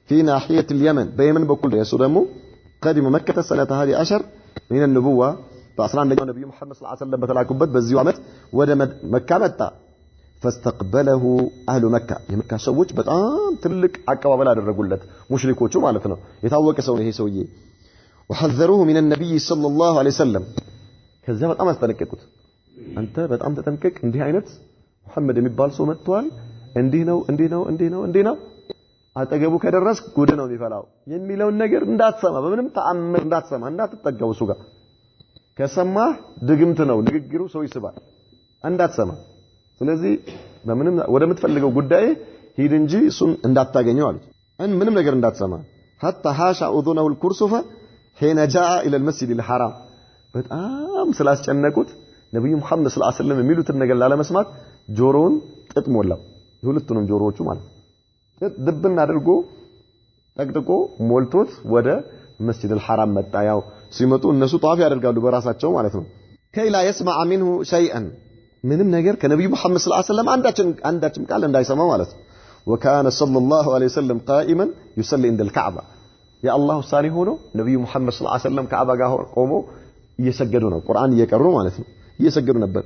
في ناحيه اليمن በየመን በኩል ነው እሱ ደግሞ قدم مكة سنة 11 من النبوة ف11 نبي محمد صلى الله عليه وسلم በተላኩበት በዚሁ አመት ወደ መካ መጣ فاستقبله اهل مكة የመካ ሰዎች በጣም ትልቅ አቀባበል አደረጉለት ሙሽሪኮቹ ማለት ነው የታወቀ ሰው ነው ይሄ ሰውዬ وحذروه من النبي صلى الله عليه وسلم ከዛ በጣም አስጠነቀቁት አንተ በጣም ተጠንቀቅ እንዲህ አይነት መሐመድ የሚባል ሰው መጥቷል እንዲህ ነው አጠገቡ ከደረስክ ጉድ ነው የሚፈላው የሚለውን ነገር እንዳትሰማ በምንም ተአምር እንዳትሰማ እንዳትጠጋው እሱ ጋር ከሰማህ ድግምት ነው ንግግሩ ሰው ይስባል እንዳትሰማ ስለዚህ በምንም ወደምትፈልገው ጉዳይ ሂድ እንጂ እሱን እንዳታገኘው አሉት ምንም ነገር እንዳትሰማ حتى حاشا اذنه الكرسفه حين جاء الى المسجد الحرام በጣም ስላስጨነቁት ነብዩ መሐመድ ሰለላሁ ዐለይሂ ወሰለም የሚሉትን ነገር ላለመስማት ጆሮውን ጥጥ ሞላው ሁለቱንም ጆሮዎቹ ማለት ድብና አድርጎ ጠቅጥቆ ሞልቶት ወደ መስጂድ الحرام መጣ ያው ሲመጡ እነሱ ጧፍ ያደርጋሉ በራሳቸው ማለት ነው ከይላ يسمع منه شيئا ምንም ነገር ከነብዩ መሐመድ ሰለላሁ ዐለይሂ ወሰለም አንዳችም ቃል እንዳይሰማ ማለት ነው وكان صلى الله عليه وسلم قائما يصلي عند الكعبه يا الله صالح ሆኖ ነብዩ መሐመድ ሰለላሁ ዐለይሂ ወሰለም ካዕባ ጋር ቆሞ እየሰገዱ ነው ቁርአን እየቀሩ ማለት ነው እየሰገዱ ነበር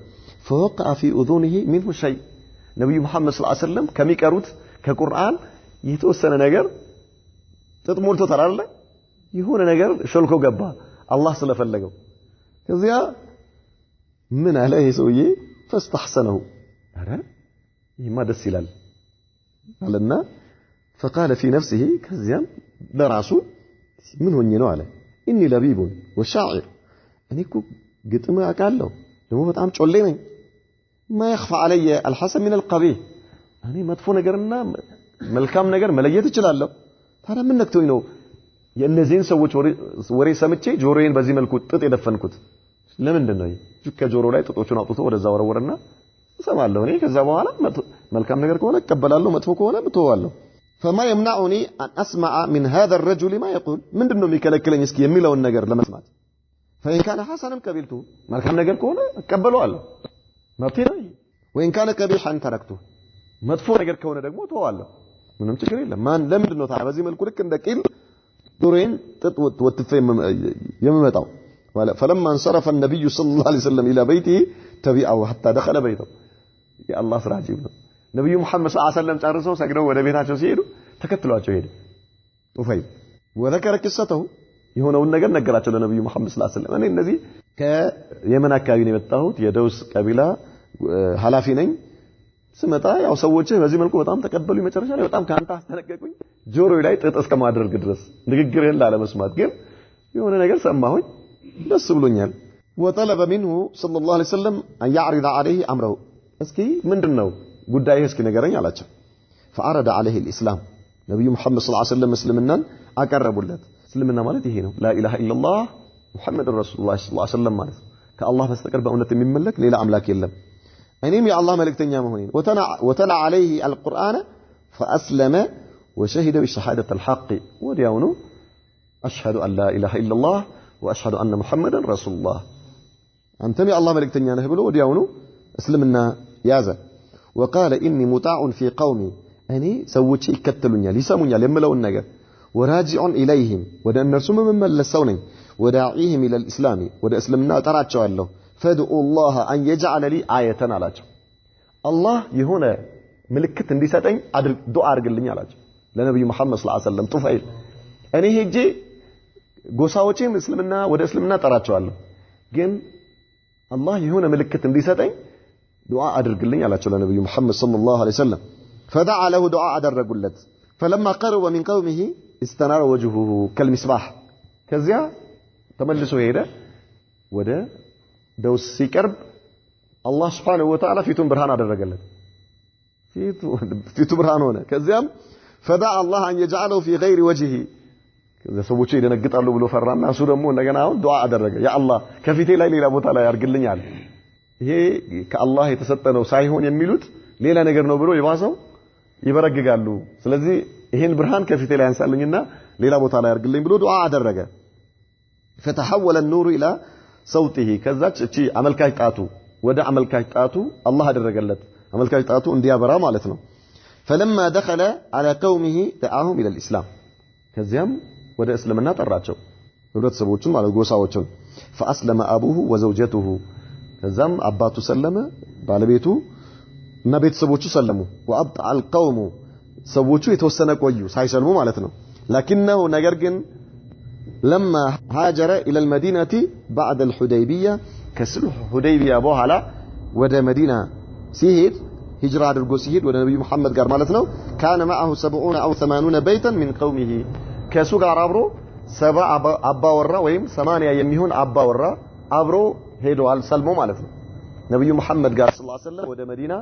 فوقع في اذنه منه شيء ነብዩ መሐመድ ሰለላሁ ዐለይሂ ወሰለም ከሚቀሩት ከቁርአን የተወሰነ ነገር ተጥሞልቶታል አይደል የሆነ ነገር ሾልኮ ገባ አላህ ስለፈለገው ከዚያ ምን አለ ይሄ ሰውዬ فاستحسنه አረ ይማ ደስ ይላል አለና فقال في نفسه ከዚያም ለራሱ ምን ሆኜ ነው አለ اني لبيب وشاعر እኔ እኮ ግጥም አውቃለሁ ደግሞ በጣም ጮሌ ነኝ ما يخفى علي الحسن من القبيح እኔ መጥፎ ነገርና መልካም ነገር መለየት እችላለሁ ታዲያ ምን ነክቶኝ ነው የእነዚህን ሰዎች ወሬ ሰምቼ ጆሮዬን በዚህ መልኩ ጥጥ የደፈንኩት ለምንድን ነው ከጆሮ ላይ ጥጦቹን አውጥቶ ወደዛ ወረወረና እሰማለሁ እኔ ከዛ በኋላ መልካም ነገር ከሆነ እቀበላለሁ መጥፎ ከሆነ እተወዋለሁ فما يمنعني ان اسمع من هذا الرجل ما يقول ምንድነው የሚከለክለኝ እስኪ የሚለውን ነገር ለመስማት فإن كان حسنا قبلته መልካም ነገር ከሆነ እቀበለዋለሁ መብቴ ነው وإن كان قبيحا تركته መጥፎ ነገር ከሆነ ደግሞ ተዋለሁ ምንም ችግር የለም ማን ለምንድነው ታዲያ በዚህ መልኩ ልክ እንደ ቂል ዶሮን ጥጥ ወጥፌ የምመጣው فلما انصرف النبي صلى الله عليه وسلم الى بيته تبعه حتى دخل بيته يا الله ስራ عجيب ነው ነብዩ መሐመድ ሰለላሁ ዐለይሂ ወሰለም ጨርሰው ሰግደው ወደ ቤታቸው ሲሄዱ ተከትሏቸው ሄደ ጡፈይል وذكر قصته የሆነውን ነገር ነገራቸው ለነብዩ መሐመድ ሰለላሁ ዐለይሂ ወሰለም እኔ እነዚህ ከየመን አካባቢ ነው የመጣሁት የደውስ ቀቢላ ሐላፊ ነኝ ስመጣ ያው ሰዎች በዚህ መልኩ በጣም ተቀበሉኝ መጨረሻ ላይ በጣም ካንተ አስተነቀቁኝ ጆሮዬ ላይ ጥጥ እስከማድረግ ድረስ ንግግርህን ላለመስማት ግን የሆነ ነገር ሰማሁኝ ደስ ብሎኛል وطلب منه صلى الله عليه وسلم ان يعرض عليه امره እስኪ ምንድነው ጉዳይህ እስኪ ንገረኝ አላቸው فعرض عليه الاسلام ነብዩ መሐመድ ሰለላሁ ዐለይሂ ወሰለም እስልምናን አቀረቡለት እስልምና ማለት ይሄ ነው لا اله الا الله محمد رسول الله صلى الله عليه وسلم ማለት ከአላህ በስተቀር በእውነት የሚመለክ ሌላ አምላክ የለም እኔም የአላህ መልእክተኛ መሆኔን وتلا عليه القرآن فأسلم وشهد بشهادة الحق ودياونو أشهد أن لا إله إلا الله وأشهد أن محمدا رسول الله أنتم يا الله ملكتني أنا هبلو ودياونو أسلمنا يازا وقال إني مطاع في قومي أني سويت شيء كتلوني ليساموني لملوا النجار وراجع إليهم ودا النرسوم من لسوني وداعيهم إلى الإسلام ودا أسلمنا تراتشوا الله فادعوا الله أن يجعل لي آية አላቸው الله የሆነ ምልክት እንዲሰጠኝ ዱዓ አድርግልኝ አላቸው ለነብዩ መሐመድ ሰለላሁ ዐለይሂ ወሰለም ጡፈይል እኔ ሄጄ ጎሳዎቼን እስልምና ወደ እስልምና ጠራቸዋለሁ ግን الله የሆነ ምልክት እንዲሰጠኝ ዱዓ አድርግልኝ አላቸው ለነብዩ መሐመድ ሰለላሁ ዐለይሂ ወሰለም فدعا له دعاء አደረጉለት فلما قرب من قومه استنار وجهه كالمصباح ከዚያ ተመልሶ ሄደ ወደ ደውስ ሲቀርብ አላህ Subhanahu Wa Ta'ala ፊቱን ብርሃን አደረገለት ፊቱ ብርሃን ሆነ ከዚያም فدعا الله ان يجعله في غير وجهه ሰዎቹ ይደነግጣሉ ብሎ ፈራና እሱ ደግሞ እንደገና አሁን ዱዓ አደረገ ያ አላህ ከፊቴ ላይ ሌላ ቦታ ላይ ያርግልኛል ይሄ ከአላህ የተሰጠነው ሳይሆን የሚሉት ሌላ ነገር ነው ብሎ ይባሰው ይበረግጋሉ ስለዚህ ይሄን ብርሃን ከፊቴ ላይ ያንሳልኝና ሌላ ቦታ ላይ ያርግልኝ ብሎ ዱዓ አደረገ فتحول النور الى صوته ከዛች እቺ አመልካች ጣቱ ወደ አመልካች ጣቱ አላህ አደረገለት አመልካች ጣቱ እንዲያበራ ማለት ነው فلما دخل على قومه دعاهم الى الاسلام ከዚያም ወደ እስልምና ጠራቸው ህብረተሰቦቹን ማለት ጎሳዎቹን فاسلم ابوه وزوجته ከዛም አባቱ ሰለመ ባለቤቱ እና ቤተሰቦቹ ሰለሙ وابطأ القوم ሰዎቹ የተወሰነ ቆዩ ሳይሰልሙ ማለት ነው لكنه ነገር ግን لما هاجر الى المدينه بعد الحديبيه كسلح حديبيه بوحالا ወደ መዲና ሲሄድ ሂጅራ አድርጎ ሲሄድ ወደ ነብዩ መሐመድ ጋር ማለት ነው كان معه 70 او 80 بيتا من قومه ከሱ ጋር አብሮ 70 አባወራ ወይም 80 የሚሆን አባወራ አብሮ ሄደዋል ሰልሞ ማለት ነው ነብዩ መሐመድ ጋር ሰለላሁ ዐለይሂ ወሰለም ወደ መዲና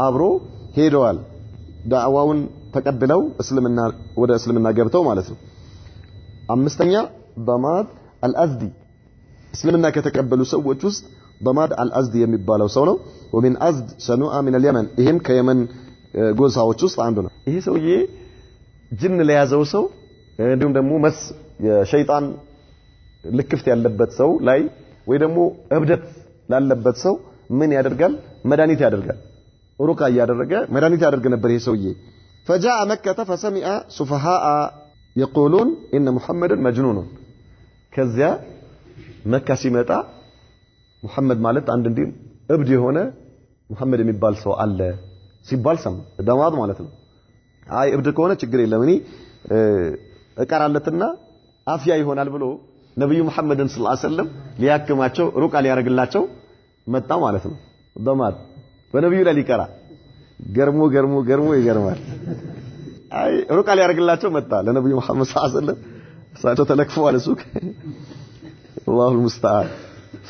አብሮ ሄደዋል ዳዕዋውን ተቀብለው እስልምና ወደ እስልምና ገብተው ማለት ነው አምስተኛ ضماد الازدي እስልምና ከተቀበሉ ሰዎች ውስጥ ضماد الازدي የሚባለው ሰው ነው ومن ازد شنوء من اليمن ይሄም ከየመን ጎሳዎች ውስጥ አንዱ ነው ይሄ ሰውዬ ጅን ለያዘው ሰው እንዲሁም ደግሞ መስ የሸይጣን ልክፍት ያለበት ሰው ላይ ወይ ደግሞ እብደት ላለበት ሰው ምን ያደርጋል መድኃኒት ያደርጋል ሩቃ ያደረገ መድኃኒት ያደርግ ነበር ይሄ ሰውዬ فجاء مكة فسمع سفهاء يقولون ان محمدا مجنون ከዚያ መካ ሲመጣ ሙሐመድ ማለት አንድ እንዲህ እብድ የሆነ ሙሐመድ የሚባል ሰው አለ ሲባል ሰማ ዳማት ማለት ነው አይ እብድ ከሆነ ችግር የለም እኔ እቀራለትና አፍያ ይሆናል ብሎ ነብዩ መሐመድን ሰለላሁ ዐለይሂ ወሰለም ሊያክማቸው ሩቃ ሊያረግላቸው መጣ ማለት ነው ዳማት በነብዩ ላይ ሊቀራ ገርሞ ይገርማል አይ ሩቃ ሊያረግላቸው መጣ ለነብዩ መሐመድ ሰለላሁ ዐለይሂ ወሰለም ሳይቶ ተለክፈዋል ሱቅ الله المستعان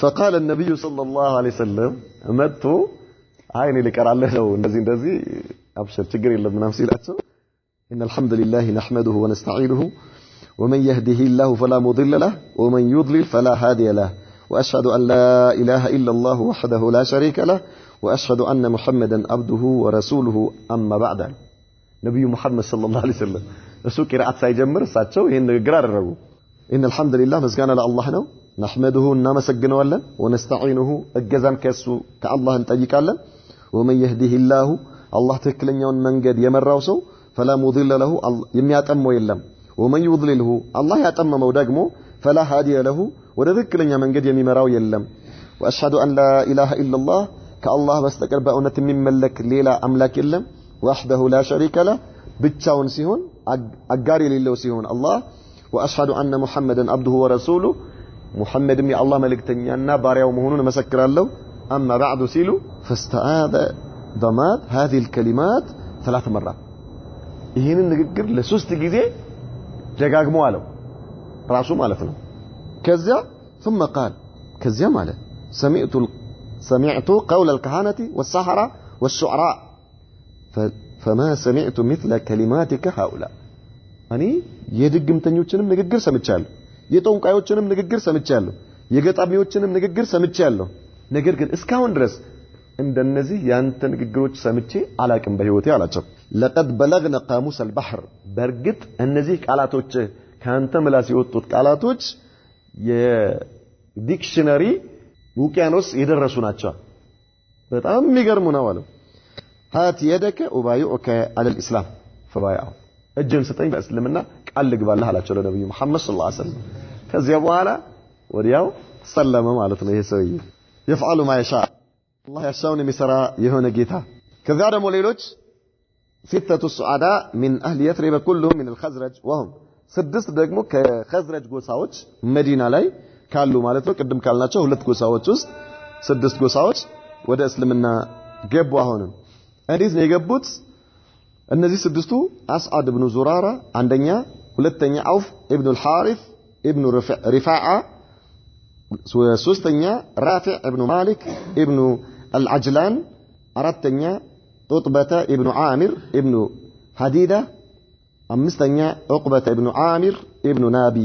فقال النبي صلى الله عليه وسلم متو عيني لقرالله ነው እንደዚህ ابشر ችግር የለም ምናምን ሲላቸው ان الحمد لله نحمده ونستعينه ومن يهده الله فلا مضل له ومن يضلل فلا هادي له واشهد ان لا اله الا الله وحده لا شريك له واشهد ان محمدا عبده ورسوله اما بعد ነብዩ መሐመድ ሰለላሁ ዐለይሂ ወሰለም እሱ ቂራአት ሳይጀምር እሳቸው ይሄን ንግግር አደረጉ ان الحمد لله መስጋና ለአላህ ነው نحمده እናመሰግነዋለን ونستعينه እገዛን ከሱ ከአላህ እንጠይቃለን ومن يهده الله الله ትክክለኛውን መንገድ የመራው ሰው فلا مضل له የሚያጠመው የለም ومن يضلله الله يتممው ደግሞ فلا هادي له ወደ ትክክለኛ መንገድ የሚመራው የለም واشهد ان لا اله الا الله كالله በስተቀር በእውነት የሚመለክ ሌላ አምላክ የለም وحده لا شريك له ብቻውን ሲሆን አጋር የሌለው ሲሆን الله واشهد ان محمدا عبده ورسوله محمدም የአላህ መልእክተኛና ባሪያው መሆኑን መሰክራለሁ اما بعد ሲሉ فاستعاذ ضماد هذه الكلمات 3 مرات ይሄንን ንግግር ለሶስት ጊዜ ደጋግሞ አለው ራሱ ማለት ነው ከዚያ ثم قال ከዚያ ማለት سمعت قول الكهنة والسحرة والشعراء فما سمعت مثل كلماتك هؤلاء እኔ የድግምተኞችንም ንግግር ሰምቻለሁ የጦንቃዮችንም ንግግር ሰምቻለሁ የገጣሚዎችንም ንግግር ሰምቻለሁ ነገር ግን እስካሁን ድረስ እንደነዚህ ያንተ ንግግሮች ሰምቼ አላቅም በህይወቴ አላቸው لقد بلغنا قاموس البحر በርግጥ እነዚህ ቃላቶች ካንተ ምላስ የወጡት ቃላቶች የዲክሽነሪ ውቅያኖስ የደረሱ ናቸው በጣም የሚገርሙ ነው አለው هات يدك وبايعك على الاسلام فبايعه እጅን ስጠኝ በእስልምና ቃል ልግባልህ አላቸው ለነብዩ መሐመድ ሰለላሁ ዐለይሂ ወሰለም ከዚያ በኋላ ወዲያው ሰለመ ማለት ነው ይሄ ሰውዬ يفعل ما يشاء الله يشاءውን የሚሰራ የሆነ ጌታ ከዚያ ደግሞ ሌሎች ستة السعداء من اهل يثرب كلهم من الخزرج وهم ስድስት ደግሞ ከخزرج ጎሳዎች መዲና ላይ ካሉ ማለት ነው ቅድም ካልናቸው ሁለት ጎሳዎች ውስጥ ስድስት ጎሳዎች ወደ እስልምና ገቡ አሁንም እንዴት ነው የገቡት እነዚህ ስድስቱ አስዓድ ኢብኑ ዙራራ አንደኛ ሁለተኛ አውፍ ኢብኑ الحارث ኢብኑ ሪፋዓ ሶስተኛ ራፊዕ ኢብኑ ማሊክ ኢብኑ العجلان አራተኛ ጡጥበተ ኢብኑ ዓሚር ኢብኑ ሐዲዳ አምስተኛ ዑቅበተ ኢብኑ ዓሚር ኢብኑ ናቢ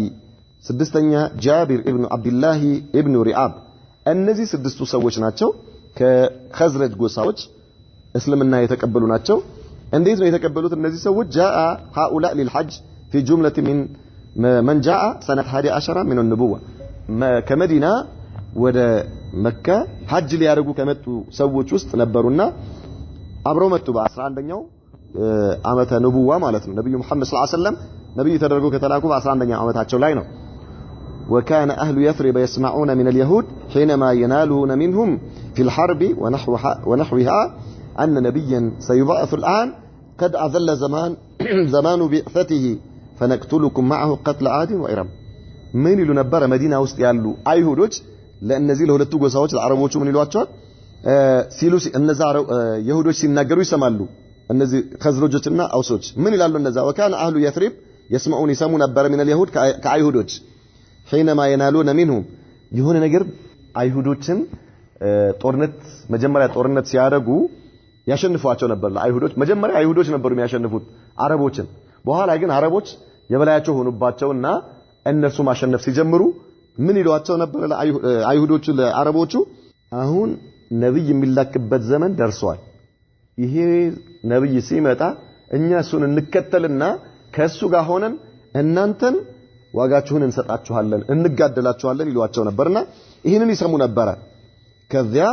ስድስተኛ ጃቢር ኢብኑ አብዱላህ ኢብኑ ሪአብ እነዚህ ስድስቱ ሰዎች ናቸው ከخزرج ጎሳዎች እስልምና የተቀበሉ ናቸው እንዴት ነው የተቀበሉት እነዚህ ሰዎች جاء هؤلاء للحج في جملة من جاء سنة 11 من النبوة ከመዲና ወደ መካ ሐጅ ሊያደርጉ ከመጡ ሰዎች ውስጥ ነበሩና አብረው መጡ በ11ኛው ዓመተ ንቡዋ ማለት ነው ነብዩ መሐመድ ሰለላሁ ዐለይሂ ወሰለም ነብዩ ተደርገው ከተላኩ በ11ኛው ዓመታቸው ላይ ነው وكان أهل يثرب يسمعون من اليهود حينما ينالون منهم في الحرب ونحوها أن نبيا سيبعث الآن قد أذل زمان بعثته فنقتلكم معه قتل عاد وإرم من يلو نبر مدينة وسط يالو أيهودوች ለእነዚህ ለሁለቱ ጎሳዎች ለአረቦቹ ምን ይሏቸዋል ሲሉ እነዛ ይሁዶች ሲናገሩ ይሰማሉ እነዚህ خزرጆችና አውሶች ምን ይላሉ እነዛ وكان أهل يثرب يسمعون يسمو ነበር من اليهود ከአይሁዶች حينما ينالون منهم የሆነ ነገር አይሁዶችን ጦርነት መጀመሪያ ጦርነት ሲያደርጉ ያሸንፏቸው ነበር ለአይሁዶች መጀመሪያ አይሁዶች ነበሩ የሚያሸንፉት አረቦችን በኋላ ግን አረቦች የበላያቸው ሆኑባቸውና እነሱ ማሸነፍ ሲጀምሩ ምን ይሏቸው ነበር ለአይሁዶቹ ለአረቦቹ አሁን ነብይ የሚላክበት ዘመን ደርሷል ይሄ ነብይ ሲመጣ እኛ እሱን እንከተልና ከሱ ጋር ሆነን እናንተን ዋጋችሁን እንሰጣችኋለን እንጋደላችኋለን ይሏቸው ነበርና ይሄንን ይሰሙ ነበር ከዚያ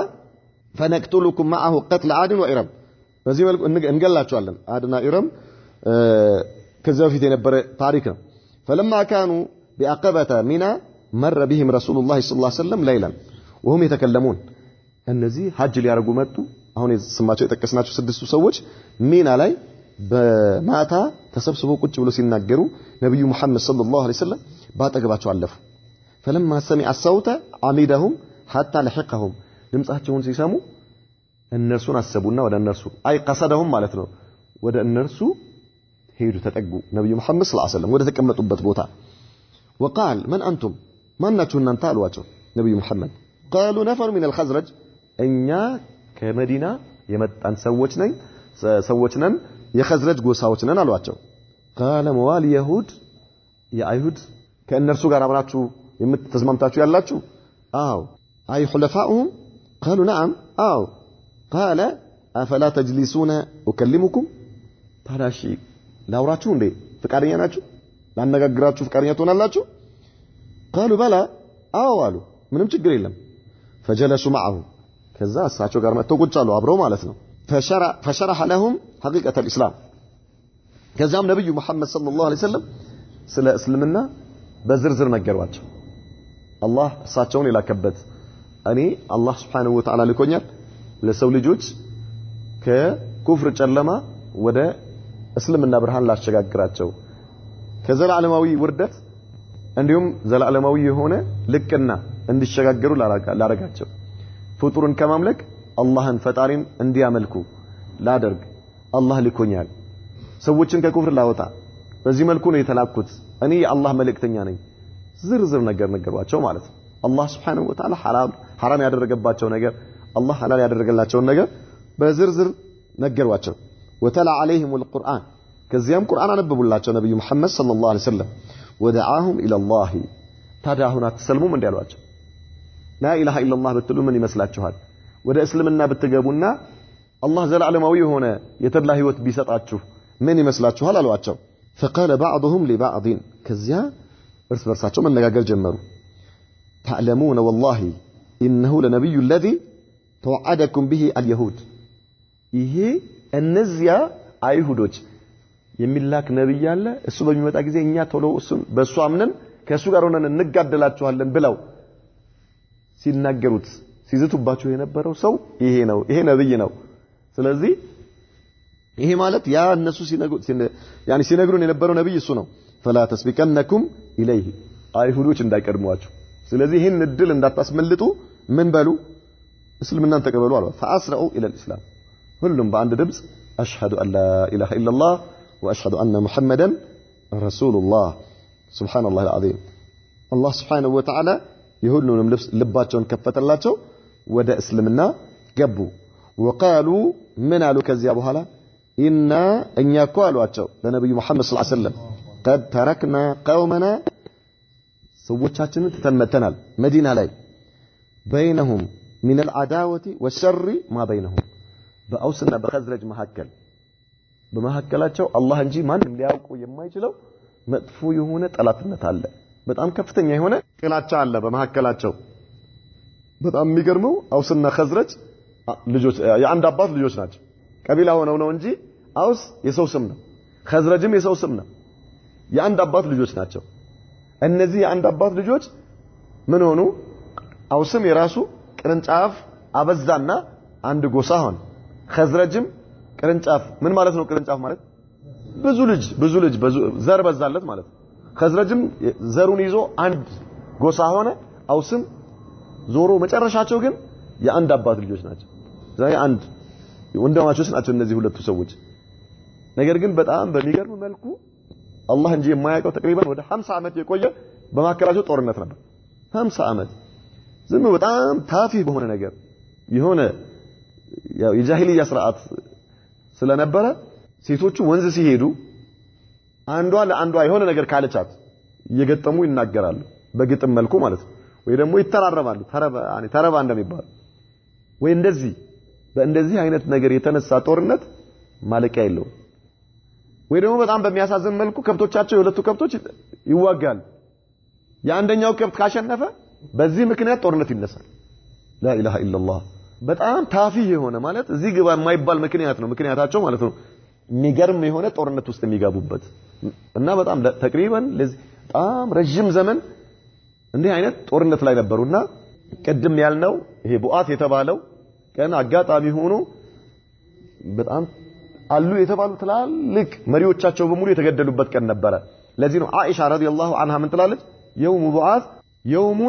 فنقتلكم معه قتل عاد وإرم በዚህ መልኩ እንገላቸዋለን አድና ኢረም ከዚያው ፊት የነበረ ታሪክ ነው فلما كانوا بعقبة منى مر بهم رسول الله صلى الله عليه وسلم ليلا وهم يتكلمون እነዚህ ሐጅ ሊያረጉ መጡ አሁን ስማቸው የተጠቀስናቸው ስድስቱ ሰዎች ሚና ላይ በማታ ተሰብስበው ቁጭ ብለው ሲናገሩ ነብዩ መሐመድ ሰለላሁ ዐለይሂ ወሰለም ባጠገባቸው አለፉ فلما سمع الصوت عمدهم حتى لحقهم ድምጻቸውን ሲሰሙ እነርሱን አሰቡና ወደ እነርሱ አይ ቀሰደሁም ማለት ነው ወደ እነርሱ ሄዱ ተጠጉ ነብዩ መሐመድ ሰለላሁ ዐለይሂ ወሰለም ወደ ተቀመጡበት ቦታ وقال من انتم ማን ናችሁ እናንተ አሏቸው ነብዩ መሐመድ قالوا نفر من الخزرج እኛ ከመዲና የመጣን ሰዎች ነን የخزرج ጎሳዎች ነን አሏቸው قال موالي يهود የአይሁድ ከእነርሱ ጋር አብራችሁ የምትተስማምታችሁ ያላችሁ አዎ አይ حلفاؤهم قالوا نعم آه قال أفلا تجلسون أكلمكم تراشي لاوراتشو እንዴ ፍቃደኛ ናችሁ ላነጋግራችሁ ፍቃደኛ ትሆናላችሁ قالوا بلى آه አሉ ምንም ችግር የለም فجلسوا معه ከዛ እሳቸው ጋር መጥተው ቁጭ አሉ አብረው ማለት ነው فشرح لهم حقيقة الإسلام ከዛም ነብዩ መሐመድ ሰለላሁ ዐለይሂ ወሰለም ስለ እስልምና በዝርዝር ነገሯቸው አላህ እሳቸውን የላከበት እኔ አላህ Subhanahu Wa Ta'ala ልኮኛል ለሰው ልጆች ከኩፍር ጨለማ ወደ እስልምና ብርሃን ላሸጋግራቸው ከዘላለማዊ ውርደት እንዲሁም ዘላለማዊ የሆነ ልቅና እንዲሸጋገሩ ላረጋቸው ፍጡርን ከማምለክ አላህን ፈጣሪን እንዲያመልኩ ላደርግ አላህ ልኮኛል ሰዎችን ከኩፍር ላወጣ በዚህ መልኩ ነው የተላኩት እኔ የአላህ መልእክተኛ ነኝ ዝርዝር ነገር ነገሯቸው ማለት ነው አላህ Subhanahu Wa Ta'ala حرام ያደረገባቸው ነገር አላህ ሐላል ያደረገላቸው ነገር በዝርዝር ነገሯቸው وتلا عليهم القرآن ከዚያም ቁርአን አነበቡላቸው ነብዩ መሐመድ ሰለላሁ ዐለይሂ ወሰለም ودعاهم الى الله ታዲያሁን አትሰልሙም እንዲያሏቸው لا اله الا الله ብትሉ ምን ይመስላችኋል ወደ እስልምና ብትገቡና አላህ ዘላለማዊ የሆነ የተድላ ህይወት ቢሰጣችሁ ምን ይመስላችኋል አሏቸው فقال بعضهم لبعض ከዚያ እርስ በርሳቸው መነጋገር ጀመሩ تعلمون والله انه لنبي الذي توعدكم به اليهود ይሄ እነዚያ አይሁዶች የሚላክ ነብይ አለ እሱ በሚመጣ ጊዜ እኛ ቶሎ እሱን በሱ አምነን ከሱ ጋር ሆነን እንጋደላችኋለን ብለው ሲናገሩት ሲዝቱባቸው የነበረው ሰው ይሄ ነው ይሄ ነብይ ነው ስለዚህ ይሄ ማለት ያ እነሱ ሲነግሩን የነበረው ነብይ እሱ ነው فلا تسبقنكم اليه አይሁዶች እንዳይቀድሟቸው ስለዚህ ይሄን እድል እንዳታስመልጡ ምን በሉ እስልምናን ተቀበሉ አሉ فاسرعوا الى الاسلام ሁሉም በአንድ ድምጽ አሽሃዱ አን ላ ኢላሃ ኢላላህ ወአሽሃዱ አነ ሙሐመደን ረሱሉላህ ሱብሃንአላህ አልዓዚም አላህ Subhanahu Wa Ta'ala የሁሉንም ልባቸውን ከፈተላቸው ወደ እስልምና ገቡ وقالوا من አሉ ከዚያ በኋላ ኢና እኛ እኮ አሏቸው ለነብዩ መሐመድ ሰለላሁ ዐለይሂ ወሰለም قد تركنا قومنا ሰዎቻችንን ተተመተናል መዲና ላይ بينهم من العداوة والشر ما بينهم በአውስና በኸዝረጅ መሐከል በመሐከላቸው አላህ እንጂ ማንም ሊያውቁ የማይችለው መጥፎ የሆነ ጠላትነት አለ በጣም ከፍተኛ የሆነ ጥላቻ አለ በመሐከላቸው በጣም የሚገርመው አውስና ኸዝረጅ ልጆች የአንድ አባት ልጆች ናቸው ቀቢላ ሆነው ነው እንጂ አውስ የሰው ስም ነው ኸዝረጅም የሰው ስም ነው የአንድ አባት ልጆች ናቸው እነዚህ የአንድ አባት ልጆች ምን ሆኑ አውስም የራሱ ቅርንጫፍ አበዛና አንድ ጎሳ ሆነ ኸዝረጅም ቅርንጫፍ ምን ማለት ነው ቅርንጫፍ ማለት ብዙ ልጅ ዘር በዛለት ማለት ኸዝረጅም ዘሩን ይዞ አንድ ጎሳ ሆነ አውስም ዞሮ መጨረሻቸው ግን የአንድ አባት ልጆች ናቸው ዛሬ አንድ ወንድማማቾች ናቸው እነዚህ ሁለቱ ሰዎች ነገር ግን በጣም በሚገርም መልኩ አላህ እንጂ የማያውቀው ተቅሪባን ወደ 50 ዓመት የቆየ በማከራቸው ጦርነት ነበር 50 ዓመት ዝም በጣም ታፊ በሆነ ነገር የሆነ ያው የጃሂልያ ስርዓት ስለነበረ ሴቶቹ ወንዝ ሲሄዱ አንዷ ለአንዷ የሆነ ነገር ካለቻት እየገጠሙ ይናገራሉ በግጥም መልኩ ማለት ነው ወይ ደግሞ ይተራረባሉ ተረባ እንደሚባል ወይ እንደዚህ በእንደዚህ አይነት ነገር የተነሳ ጦርነት ማለቂያ የለውም ወይ ደግሞ በጣም በሚያሳዝን መልኩ ከብቶቻቸው የሁለቱ ከብቶች ይዋጋሉ የአንደኛው ከብት ካሸነፈ በዚህ ምክንያት ጦርነት ይነሳል لا اله الا الله በጣም ታፊ የሆነ ማለት እዚህ ግባ የማይባል ምክንያት ነው ምክንያታቸው ማለት ነው የሚገርም የሆነ ጦርነት ውስጥ የሚጋቡበት እና በጣም ተቅሪበን ለዚህ በጣም ረጅም ዘመን እንዲህ አይነት ጦርነት ላይ ነበሩና ቀድም ያልነው ይሄ ቡአት የተባለው ቀን አጋጣሚ ሆኖ በጣም አሉ የተባሉ ትላልቅ መሪዎቻቸው በሙሉ የተገደሉበት ቀን ነበረ ለዚህ ነው አኢሻ ረዲየላሁ ዐንሃ ምን ትላለች يوم ቡአት يوم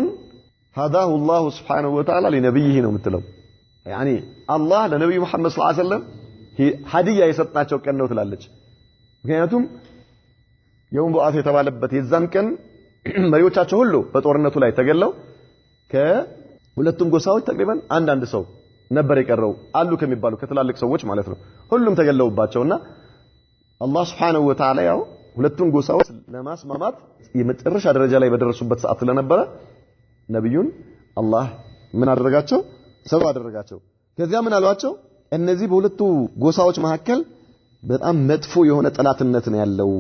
هداه الله سبحانه وتعالى لنبيه ነው የምትለው يعني الله ለነብዩ መሐመድ ሰለላሁ ዐለይሂ ወሰለም ሀዲያ የሰጣቸው ቀን ነው ትላለች ምክንያቱም يوم ቡአት የተባለበት የዛን ቀን መሪዎቻቸው ሁሉ በጦርነቱ ላይ ተገለው ከሁለቱም ጎሳዎች ተቅሪበን አንድ ሰው ነበር የቀረው አሉ ከሚባሉ ከትላልቅ ሰዎች ማለት ነው ሁሉም ተገለውባቸውና አላህ Subhanahu Wa Ta'ala ያው ሁለቱም ጎሳዎች ለማስማማት የመጨረሻ ደረጃ ላይ በደረሱበት ሰዓት ስለነበረ ነብዩን አላህ ምን አደረጋቸው ሰው አደረጋቸው ከዚያ ምን አሏቸው እነዚህ በሁለቱ ጎሳዎች መካከል በጣም መጥፎ የሆነ ጠላትነት ነው ያለው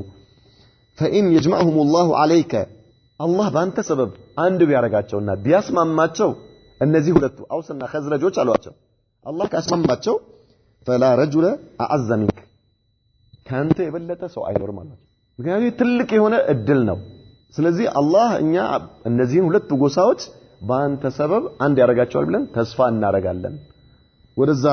فإن يجمعهم الله عليك الله በአንተ ሰበብ አንድ ቢያረጋቸውና ቢያስማማቸው እነዚህ ሁለቱ አውስና ኸዝረጆች አሏቸው አላህ ካስማማቸው فلا رجل اعز منك ካንተ የበለጠ ሰው አይኖርም አላቸው ምክንያቱም ትልቅ የሆነ እድል ነው ስለዚህ አላህ እኛ እነዚህን ሁለት ጎሳዎች በአንተ ሰበብ አንድ ያረጋቸዋል ብለን ተስፋ እናረጋለን ወደዛ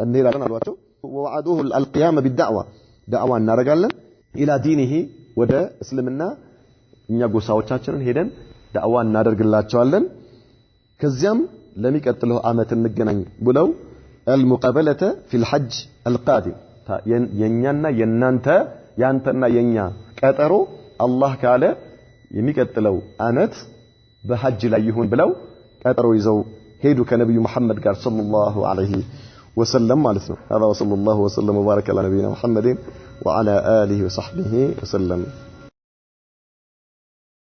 እንሄዳለን አሏቸው ወወعدوه القيام بالدعوه دعوه እናረጋለን ኢላ ዲኒሂ ወደ እስልምና እኛ ጎሳዎቻችንን ሄደን ዳዕዋ እናደርግላቸዋለን ከዚያም ለሚቀጥለው አመት እንገናኝ ብለው المقابله في الحج القادم የኛና የናንተ ያንተና የኛ ቀጠሮ አላህ ካለ የሚቀጥለው አመት በሐጅ ላይ ይሁን ብለው ቀጠሮ ይዘው ሄዱ ከነብዩ መሐመድ ጋር ሰለላሁ ዐለይሂ ወሰለም ማለት ነው هذا وصلى الله وسلم وبارك على نبينا محمد وعلى آله وصحبه وسلم